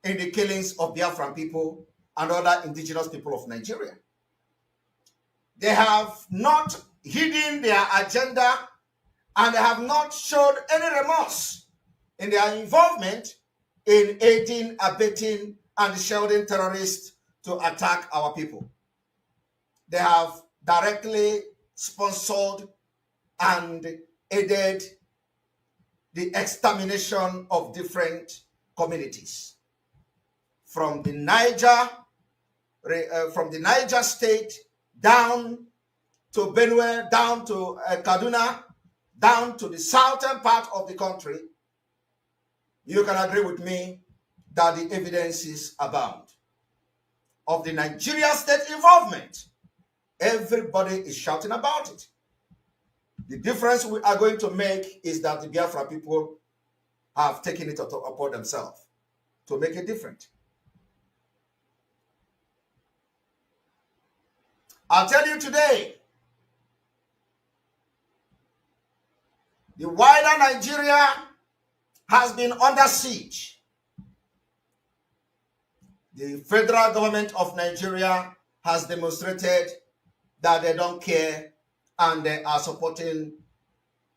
in the killings of Biafran people and other indigenous people of Nigeria. They have not hidden their agenda and they have not showed any remorse in their involvement in aiding, abetting, and shielding terrorists to attack our people. They have directly sponsored and aided the extermination of different communities. From the Niger state down to Benue, down to Kaduna, down to the southern part of the country, you can agree with me that the evidences abound of the Nigeria state involvement. Everybody is shouting about it. The difference we are going to make is that the Biafra people have taken it upon themselves to make it different. I'll tell you today, the wider Nigeria has been under siege. The federal government of Nigeria has demonstrated that they don't care and they are supporting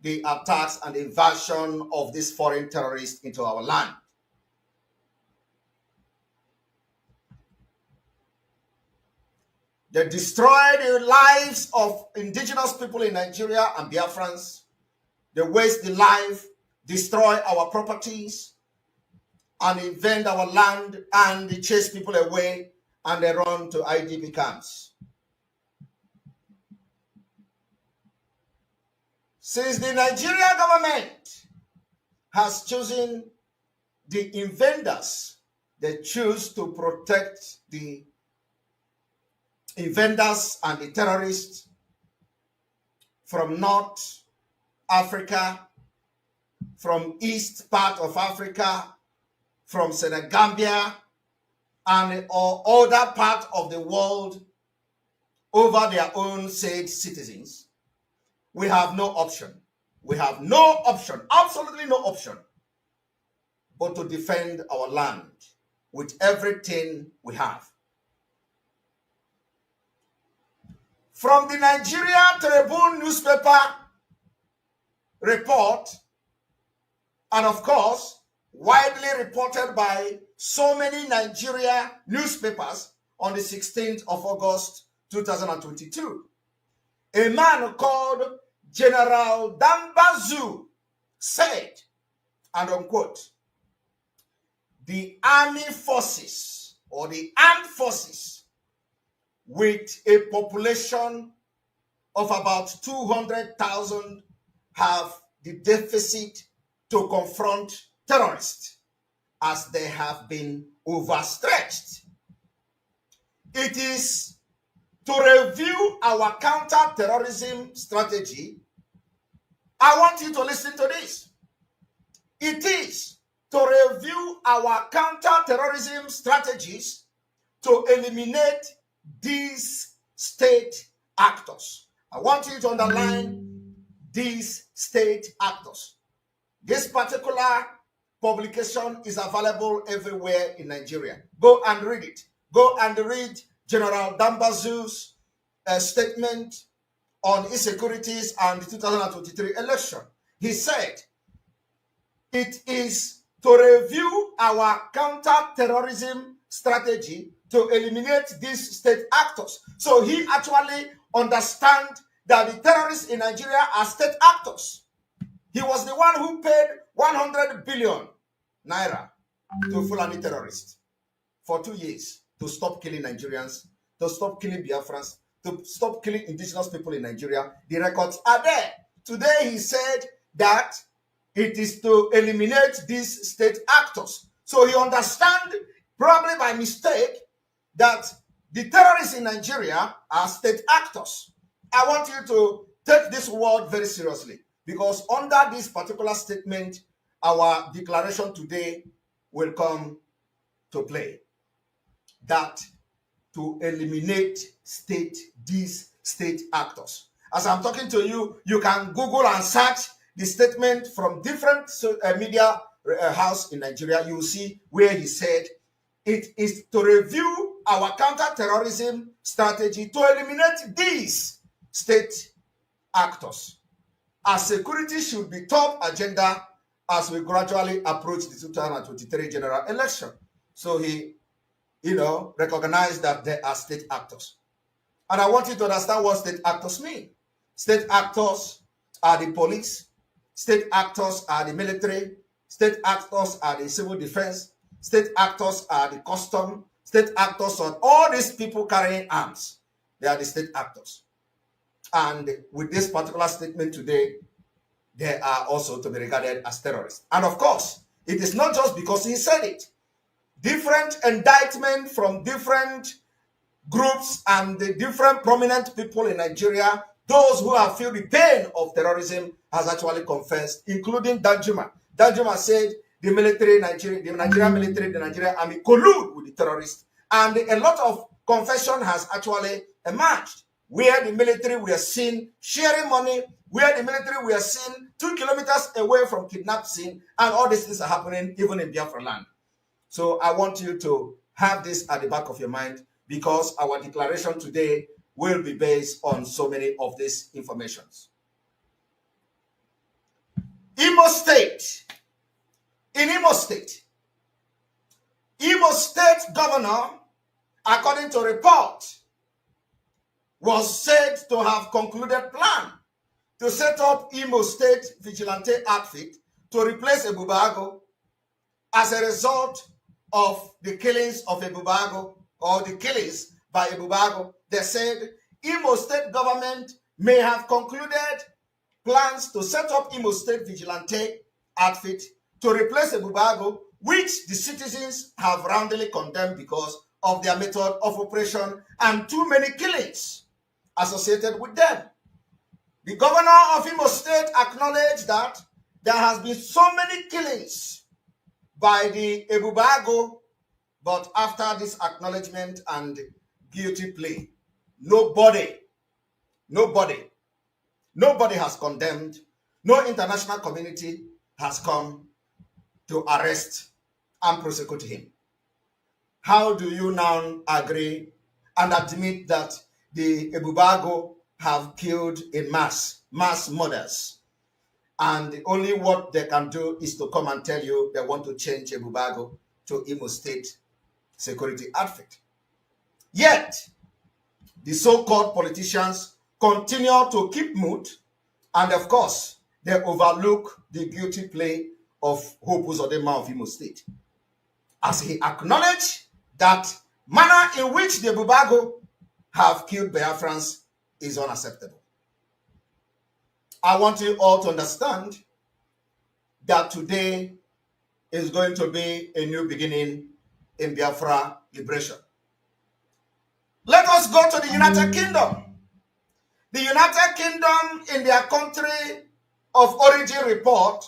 the attacks and the invasion of these foreign terrorists into our land. They destroy the lives of indigenous people in Nigeria and Biafrans. They waste the life, destroy our properties, and invade our land, and they chase people away, and they run to IDP camps. Since the Nigerian government has chosen the invaders, they choose to protect the invaders and the terrorists from North Africa, from East part of Africa, from Senegambia, and other part of the world over their own said citizens. We have no option. We have no option, absolutely no option, but to defend our land with everything we have. From the Nigeria Tribune newspaper report, and of course, widely reported by so many Nigeria newspapers on the 16th of August 2022, a man called General Dambazu said, and unquote, the army forces or the armed forces with a population of about 200,000 have the deficit to confront terrorists as they have been overstretched. It is to review our counter-terrorism strategy. I want you to listen to this. It is to review our counter-terrorism strategies to eliminate these state actors. I want you to underline these state actors. This particular publication is available everywhere in Nigeria. Go and read it. Go and read General Dambazu's statement on insecurities and the 2023 election. He said, it is to review our counter-terrorism strategy to eliminate these state actors. So he actually understands that the terrorists in Nigeria are state actors. He was the one who paid 100 billion naira to Fulani terrorists for 2 years to stop killing Nigerians, to stop killing Biafrans, to stop killing indigenous people in Nigeria. The records are there. Today he said that it is to eliminate these state actors. So he understands, probably by mistake, that the terrorists in Nigeria are state actors. I want you to take this word very seriously, because under this particular statement, our declaration today will come to play. That to eliminate these state actors. As I'm talking to you, you can Google and search the statement from different media house in Nigeria. You will see where he said it is to review our counter-terrorism strategy to eliminate these state actors. As security should be top agenda as we gradually approach the 2023 general election. So he, recognized that they are state actors. And I want you to understand what state actors mean. State actors are the police. State actors are the military. State actors are the civil defense. State actors are the custom. State actors are all these people carrying arms. They are the state actors. And with this particular statement today, they are also to be regarded as terrorists. And of course, it is not just because he said it. Different indictment from different groups and the different prominent people in Nigeria those who have felt the pain of terrorism has actually confessed, including Danjuma. Danjuma said the Nigerian military, the Nigerian army collude with the terrorists. And a lot of confession has actually emerged, where the military were seen sharing money, where the military were seen 2 kilometers away from kidnap scene, and all these things are happening even in Biafra land. So I want you to have this at the back of your mind, because our declaration today will be based on so many of these informations. Imo State. In Imo State governor, according to report, was said to have concluded plan to set up Imo State vigilante outfit to replace Ebubago as a result of the killings of Ebubago, or the killings by Ebubago. They said Imo State government may have concluded plans to set up Imo State vigilante outfit to replace Ebubago, which the citizens have roundly condemned because of their method of operation and too many killings associated with them. The governor of Imo State acknowledged that there has been so many killings by the Ebubago, but after this acknowledgement and guilty plea, nobody has condemned, no international community has come to arrest and prosecute him. How do you now agree and admit that the Ebubago have killed in mass murders, and only what they can do is to come and tell you they want to change Ebubago to Imo State security outfit? Yet, the so-called politicians continue to keep mute, and of course, they overlook the guilty plea of Hope Uzodinma of Imo State, as he acknowledged that manner in which the Ebubago have killed Biafrans is unacceptable. I want you all to understand that today is going to be a new beginning in Biafra liberation. Let us go to the United Kingdom. The United Kingdom, in their country of origin report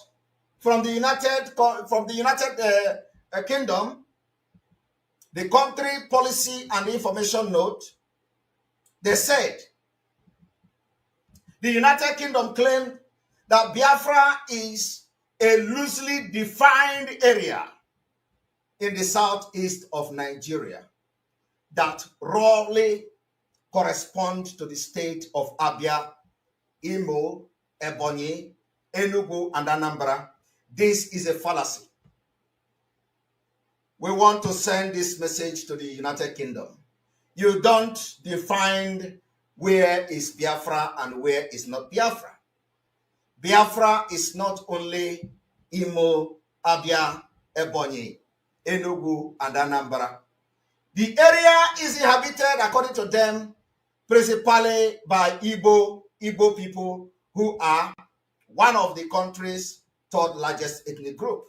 from the United Kingdom, the country policy and information note, they said the United Kingdom claimed that Biafra is a loosely defined area in the southeast of Nigeria that roughly correspond to the state of Abia, Imo, Ebonyi, Enugu, and Anambra. This is a fallacy. We want to send this message to the United Kingdom. You don't define where is Biafra and where is not Biafra. Biafra is not only Imo, Abia, Ebonyi, Enugu, and Anambra. The area is inhabited, according to them, principally by Igbo people, who are one of the country's third largest ethnic group.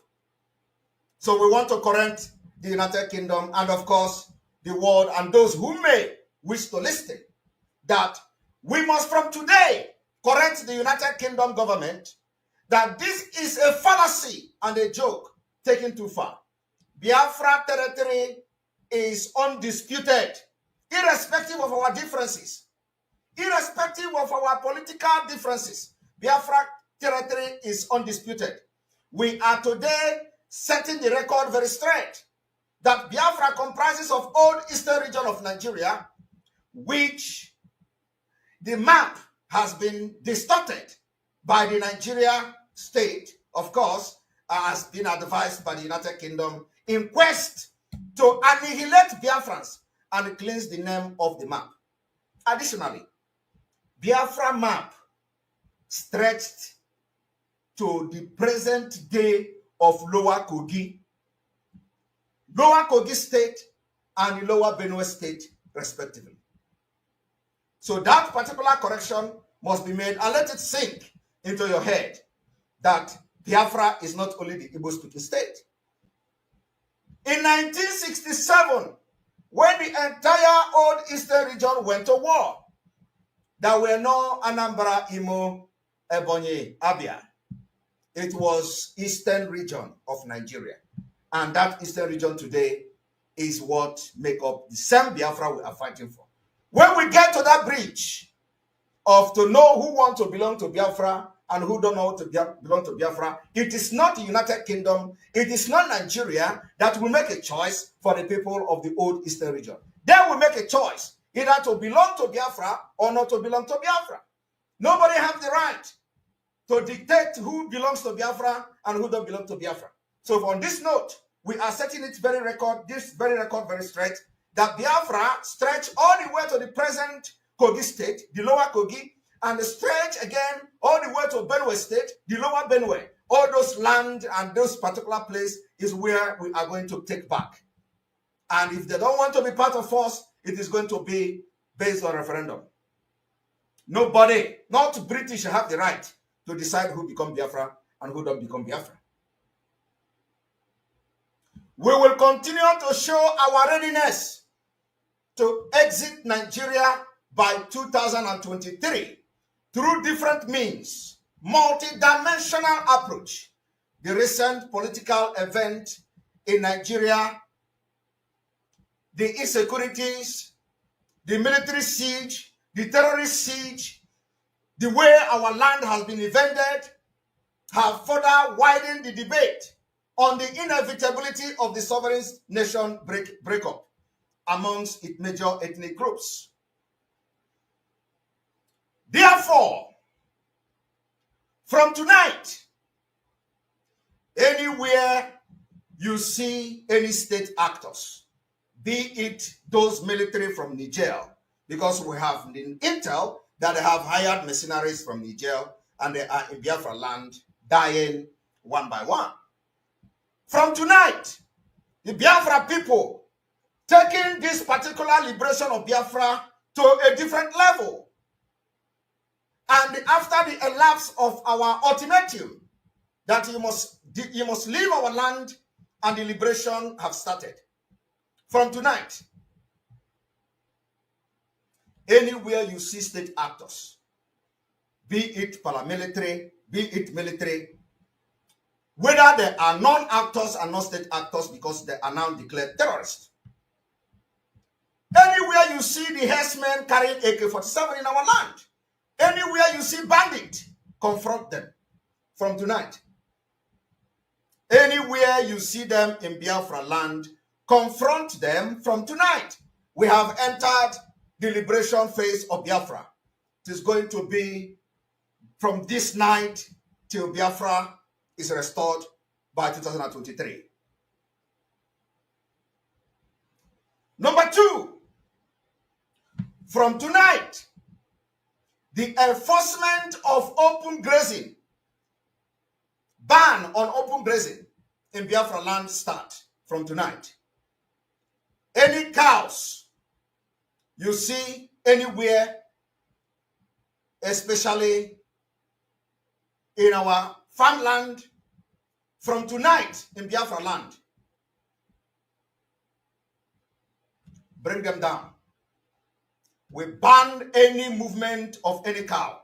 So we want to correct the United Kingdom and, of course, the world and those who may wish to listen, that we must from today correct the United Kingdom government that this is a fallacy and a joke taken too far. Biafra territory is undisputed, irrespective of our differences, irrespective of our political differences. Biafra territory is undisputed. We are today setting the record very straight that Biafra comprises of old eastern region of Nigeria, which the map has been distorted by the Nigeria state, of course, has been advised by the United Kingdom in quest to annihilate Biafrans and cleanse the name of the map. Additionally, Biafra map stretched to the present day of Lower Kogi State and Lower Benue State, respectively. So that particular correction must be made, and let it sink into your head that Biafra is not only the Igbo-speaking state. In 1967, when the entire old eastern region went to war, There were no Anambra, Imo, Ebonyi, Abia. It was eastern region of Nigeria. And that eastern region today is what make up the same Biafra we are fighting for. When we get to that bridge of to know who want to belong to Biafra and who don't know to belong to Biafra, it is not the United Kingdom, it is not Nigeria that will make a choice for the people of the old eastern region. They will make a choice either to belong to Biafra or not to belong to Biafra. Nobody has the right to dictate who belongs to Biafra and who don't belong to Biafra. So on this note, we are setting this very record very straight, that Biafra stretch all the way to the present Kogi state, the lower Kogi, and stretch again all the way to Benue state, the lower Benue. All those land and those particular place is where we are going to take back. And if they don't want to be part of us, it is going to be based on referendum. Nobody, not British, have the right to decide who become Biafra and who don't become Biafra. We will continue to show our readiness to exit Nigeria by 2023 through different means, multi-dimensional approach. The recent political event in Nigeria, the insecurities, the military siege, the terrorist siege, the way our land has been invaded, have further widened the debate on the inevitability of the sovereign nation breakup amongst its major ethnic groups. Therefore, from tonight, anywhere you see any state actors, be it those military from Niger, because we have the intel that they have hired mercenaries from Niger and they are in Biafra land dying one by one. From tonight, the Biafra people taking this particular liberation of Biafra to a different level. And after the elapse of our ultimatum that you must leave our land and the liberation have started. From tonight, anywhere you see state actors, be it paramilitary, be it military, whether they are non-actors and non-state actors because they are now declared terrorists. Anywhere you see the herdsmen carrying AK-47 in our land, anywhere you see bandits, confront them from tonight. Anywhere you see them in Biafra land, confront them from tonight. We have entered the liberation phase of Biafra. It is going to be from this night till Biafra is restored by 2023. Number two, from tonight, the enforcement of open grazing, ban on open grazing in Biafra land start from tonight. Any cows you see anywhere, especially in our farmland, from tonight in Biafra land, bring them down. We ban any movement of any cow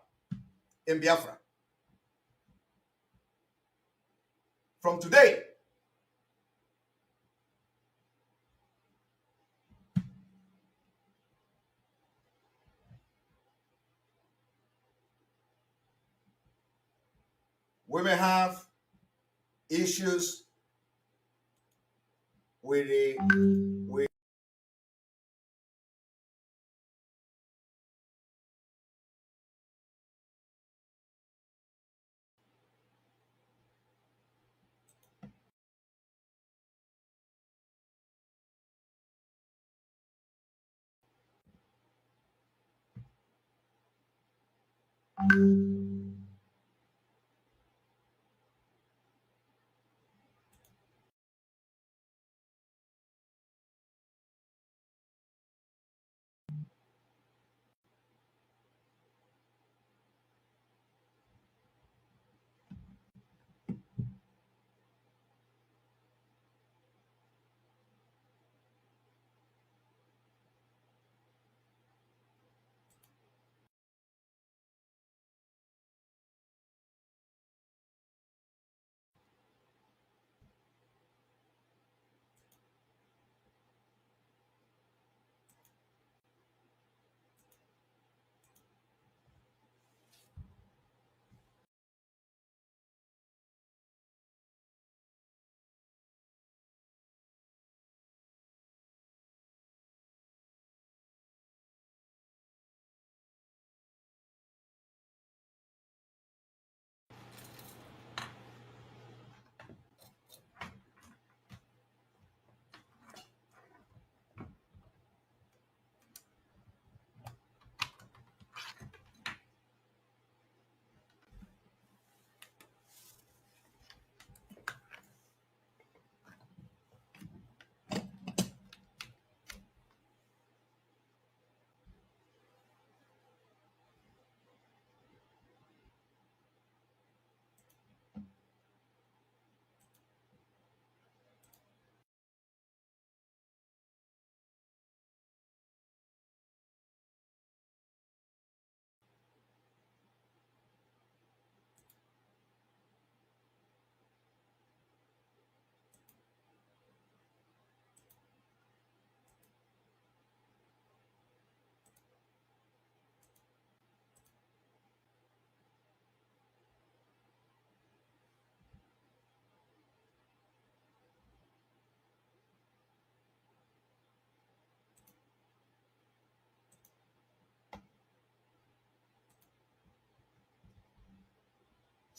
in Biafra. From today, we may have issues with the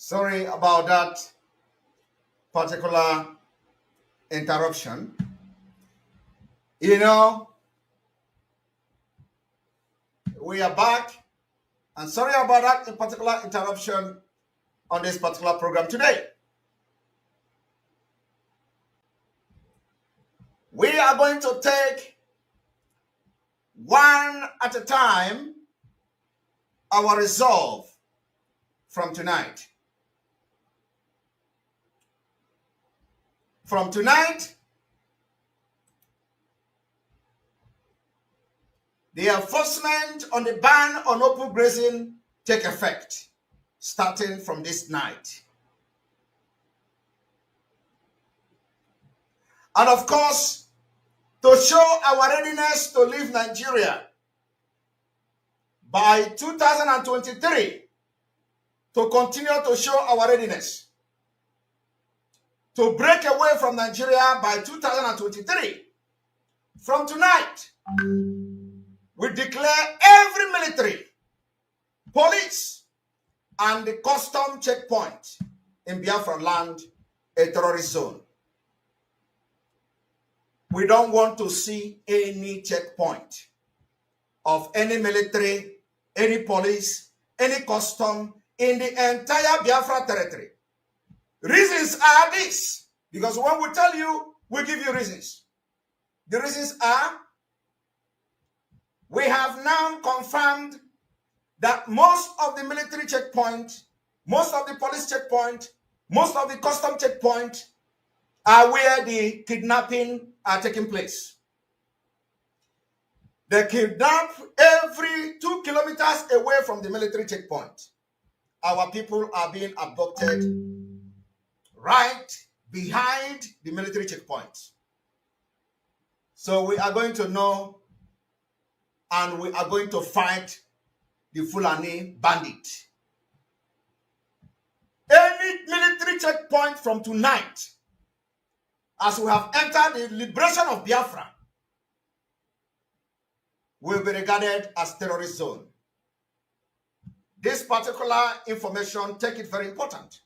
Sorry about that particular interruption. You know, we are back, and sorry about that particular interruption on this particular program today. We are going to take one at a time our resolve from tonight. From tonight, the enforcement on the ban on open grazing take effect starting from this night. And of course, to show our readiness to leave Nigeria by 2023, to continue to show our readiness to break away from Nigeria by 2023, from tonight, we declare every military, police, and the custom checkpoint in Biafra land a terrorist zone. We don't want to see any checkpoint of any military, any police, any custom in the entire Biafra territory. Reasons are this, because when we tell you, we give you reasons. The reasons are, we have now confirmed that most of the military checkpoint, most of the police checkpoint, most of the custom checkpoint are where the kidnapping are taking place. They kidnap every 2 kilometers away from the military checkpoint. Our people are being abducted right behind the military checkpoint. So we are going to know, and we are going to fight the Fulani bandit. Any military checkpoint from tonight, as we have entered the liberation of Biafra, will be regarded as terrorist zone. This particular information, take it very important,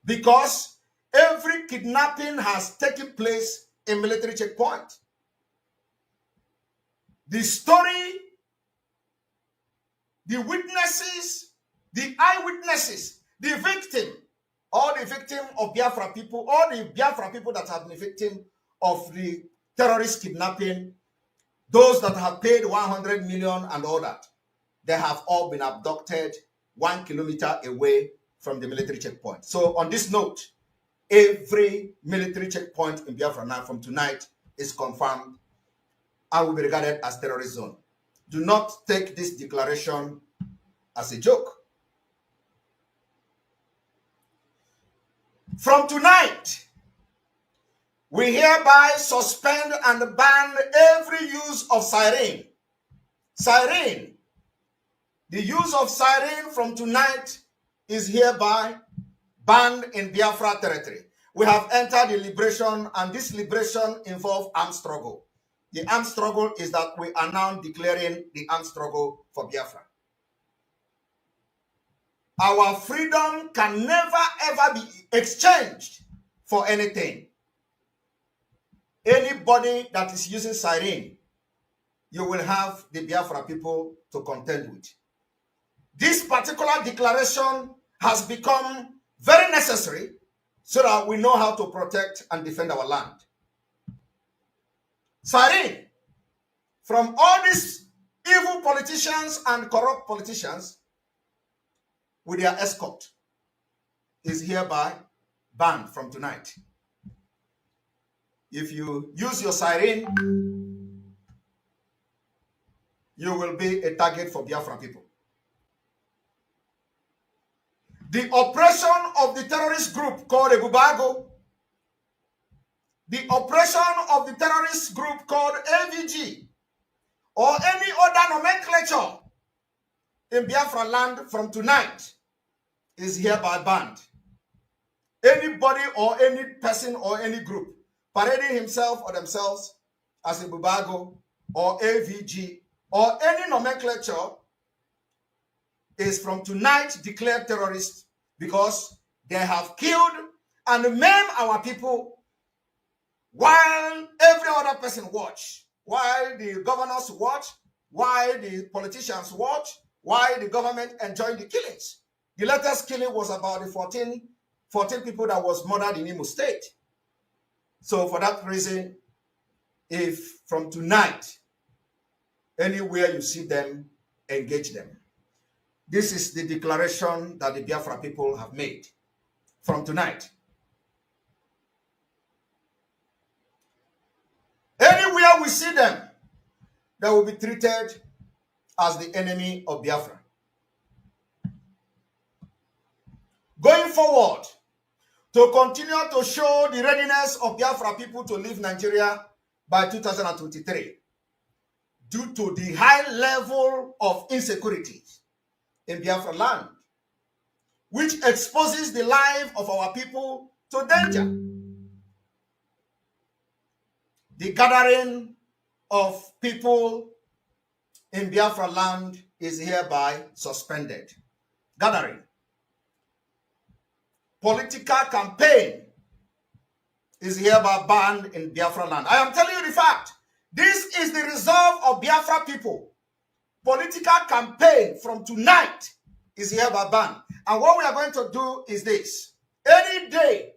because every kidnapping has taken place in military checkpoint. The story, the witnesses, the eyewitnesses, the victim, all the victim of Biafra people, all the Biafra people that have been victim of the terrorist kidnapping, those that have paid 100 million and all that, they have all been abducted 1 kilometer away from the military checkpoint. So on this note, every military checkpoint in Biafra now from tonight is confirmed and will be regarded as terrorist zone. Do not take this declaration as a joke. From tonight, we hereby suspend and ban every use of siren. Siren. The use of siren from tonight is hereby banned in Biafra territory. We have entered the liberation, and this liberation involves armed struggle. The armed struggle is that we are now declaring the armed struggle for Biafra. Our freedom can never ever be exchanged for anything. Anybody that is using siren, you will have the Biafra people to contend with. This particular declaration has become very necessary so that we know how to protect and defend our land. Siren, from all these evil politicians and corrupt politicians with their escort, is hereby banned from tonight. If you use your siren, you will be a target for Biafra people. The oppression of the terrorist group called Ebubago, the oppression of the terrorist group called AVG, or any other nomenclature in Biafra land from tonight is hereby banned. Anybody or any person or any group parading himself or themselves as a Bubago or AVG or any nomenclature is from tonight declared terrorist, because They have killed and maimed our people while every other person watch, while the governors watch, while the politicians watch, while the government enjoying the killings. The latest killing was about the 14 people that was murdered in Imo State. So for that reason, if from tonight, anywhere you see them, engage them. This is the declaration that the Biafra people have made from tonight. Anywhere we see them, they will be treated as the enemy of Biafra. Going forward, to continue to show the readiness of Biafra people to leave Nigeria by 2023, due to the high level of insecurity in Biafra land, which exposes the life of our people to danger. The gathering of people in Biafra land is hereby suspended. Gathering. Political campaign is hereby banned in Biafra land. I am telling you the fact. This is the resolve of Biafra people. Political campaign from tonight is hereby banned. And what we are going to do is this. Any day,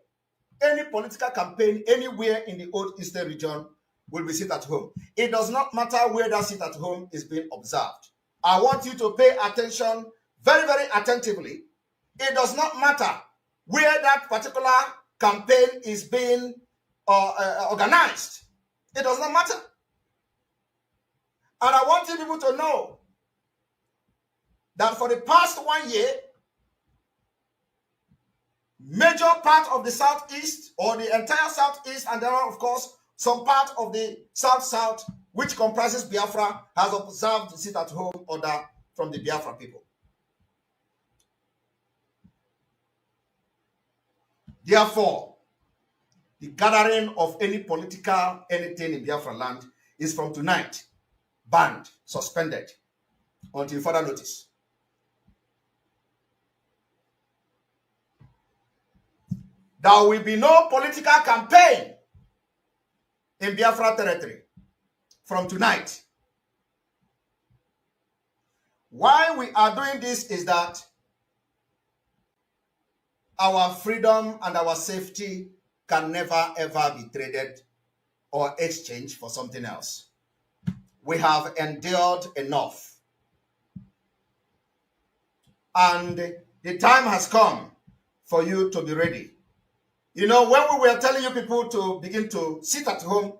any political campaign anywhere in the old Eastern region will be sit at home. It does not matter where that sit at home is being observed. I want you to pay attention very, very attentively. It does not matter where that particular campaign is being organized. It does not matter. And I want you people to know that for the past 1 year, major part of the Southeast, or the entire Southeast, and there are, of course, some part of the South-South, which comprises Biafra, has observed the sit-at-home order from the Biafra people. Therefore, the gathering of any political anything in Biafra land is from tonight banned, suspended, until further notice. There will be no political campaign in Biafra territory from tonight. Why we are doing this is that our freedom and our safety can never ever be traded or exchanged for something else. We have endured enough. And the time has come for you to be ready. You know, when we were telling you people to begin to sit at home,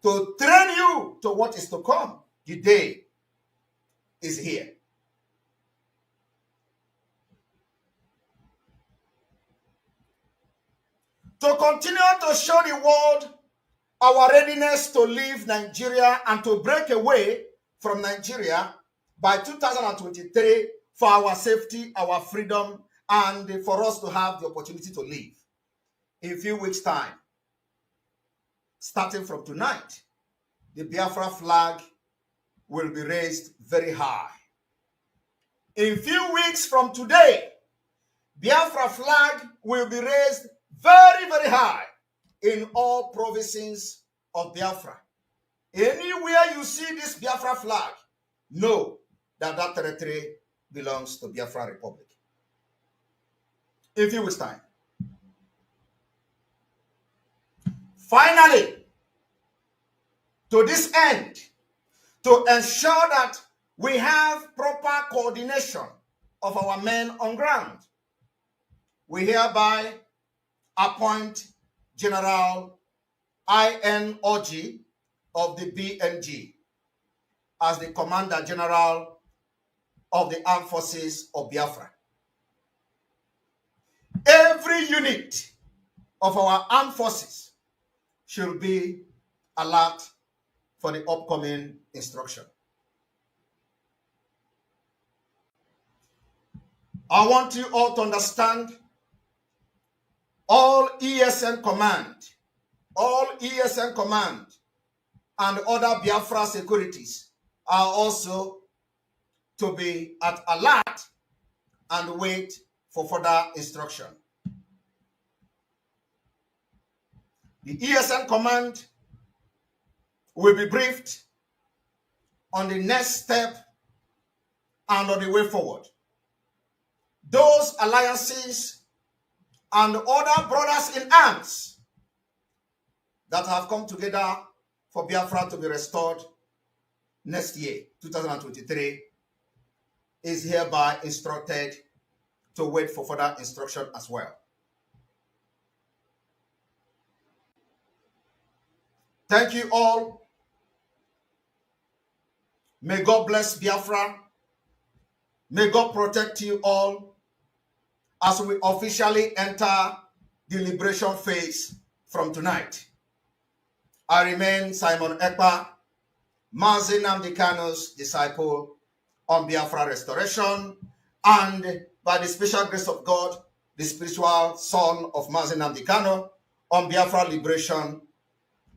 to train you to what is to come, the day is here. To continue to show the world our readiness to leave Nigeria and to break away from Nigeria by 2023 for our safety, our freedom, and for us to have the opportunity to leave. In a few weeks' time, starting from tonight, the Biafra flag will be raised very high. In a few weeks from today, Biafra flag will be raised very, very high in all provinces of Biafra. Anywhere you see this Biafra flag, know that that territory belongs to Biafra Republic. In a few weeks' time. Finally, to this end, to ensure that we have proper coordination of our men on ground, we hereby appoint General I.N. Oji of the BNG as the Commander General of the Armed Forces of Biafra. Every unit of our armed forces should be alert for the upcoming instruction. I want you all to understand all ESN command and other Biafra securities are also to be at alert and wait for further instruction. The ESN command will be briefed on the next step and on the way forward. Those alliances and other brothers in arms that have come together for Biafra to be restored next year, 2023, is hereby instructed to wait for further instruction as well. Thank you all. May God bless Biafra. May God protect you all as we officially enter the liberation phase from tonight. I remain Simon Ekpa, Mazi Nnamdi Kanu's disciple on Biafra restoration, and by the special grace of God, the spiritual son of Mazi Nnamdi Kanu on Biafra liberation,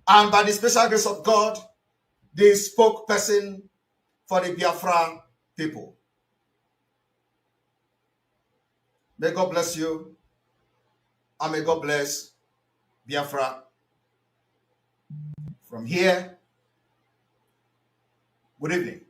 and by the special grace of God, the spokesperson for the Biafra people. May God bless you, and may God bless Biafra. From here, good evening.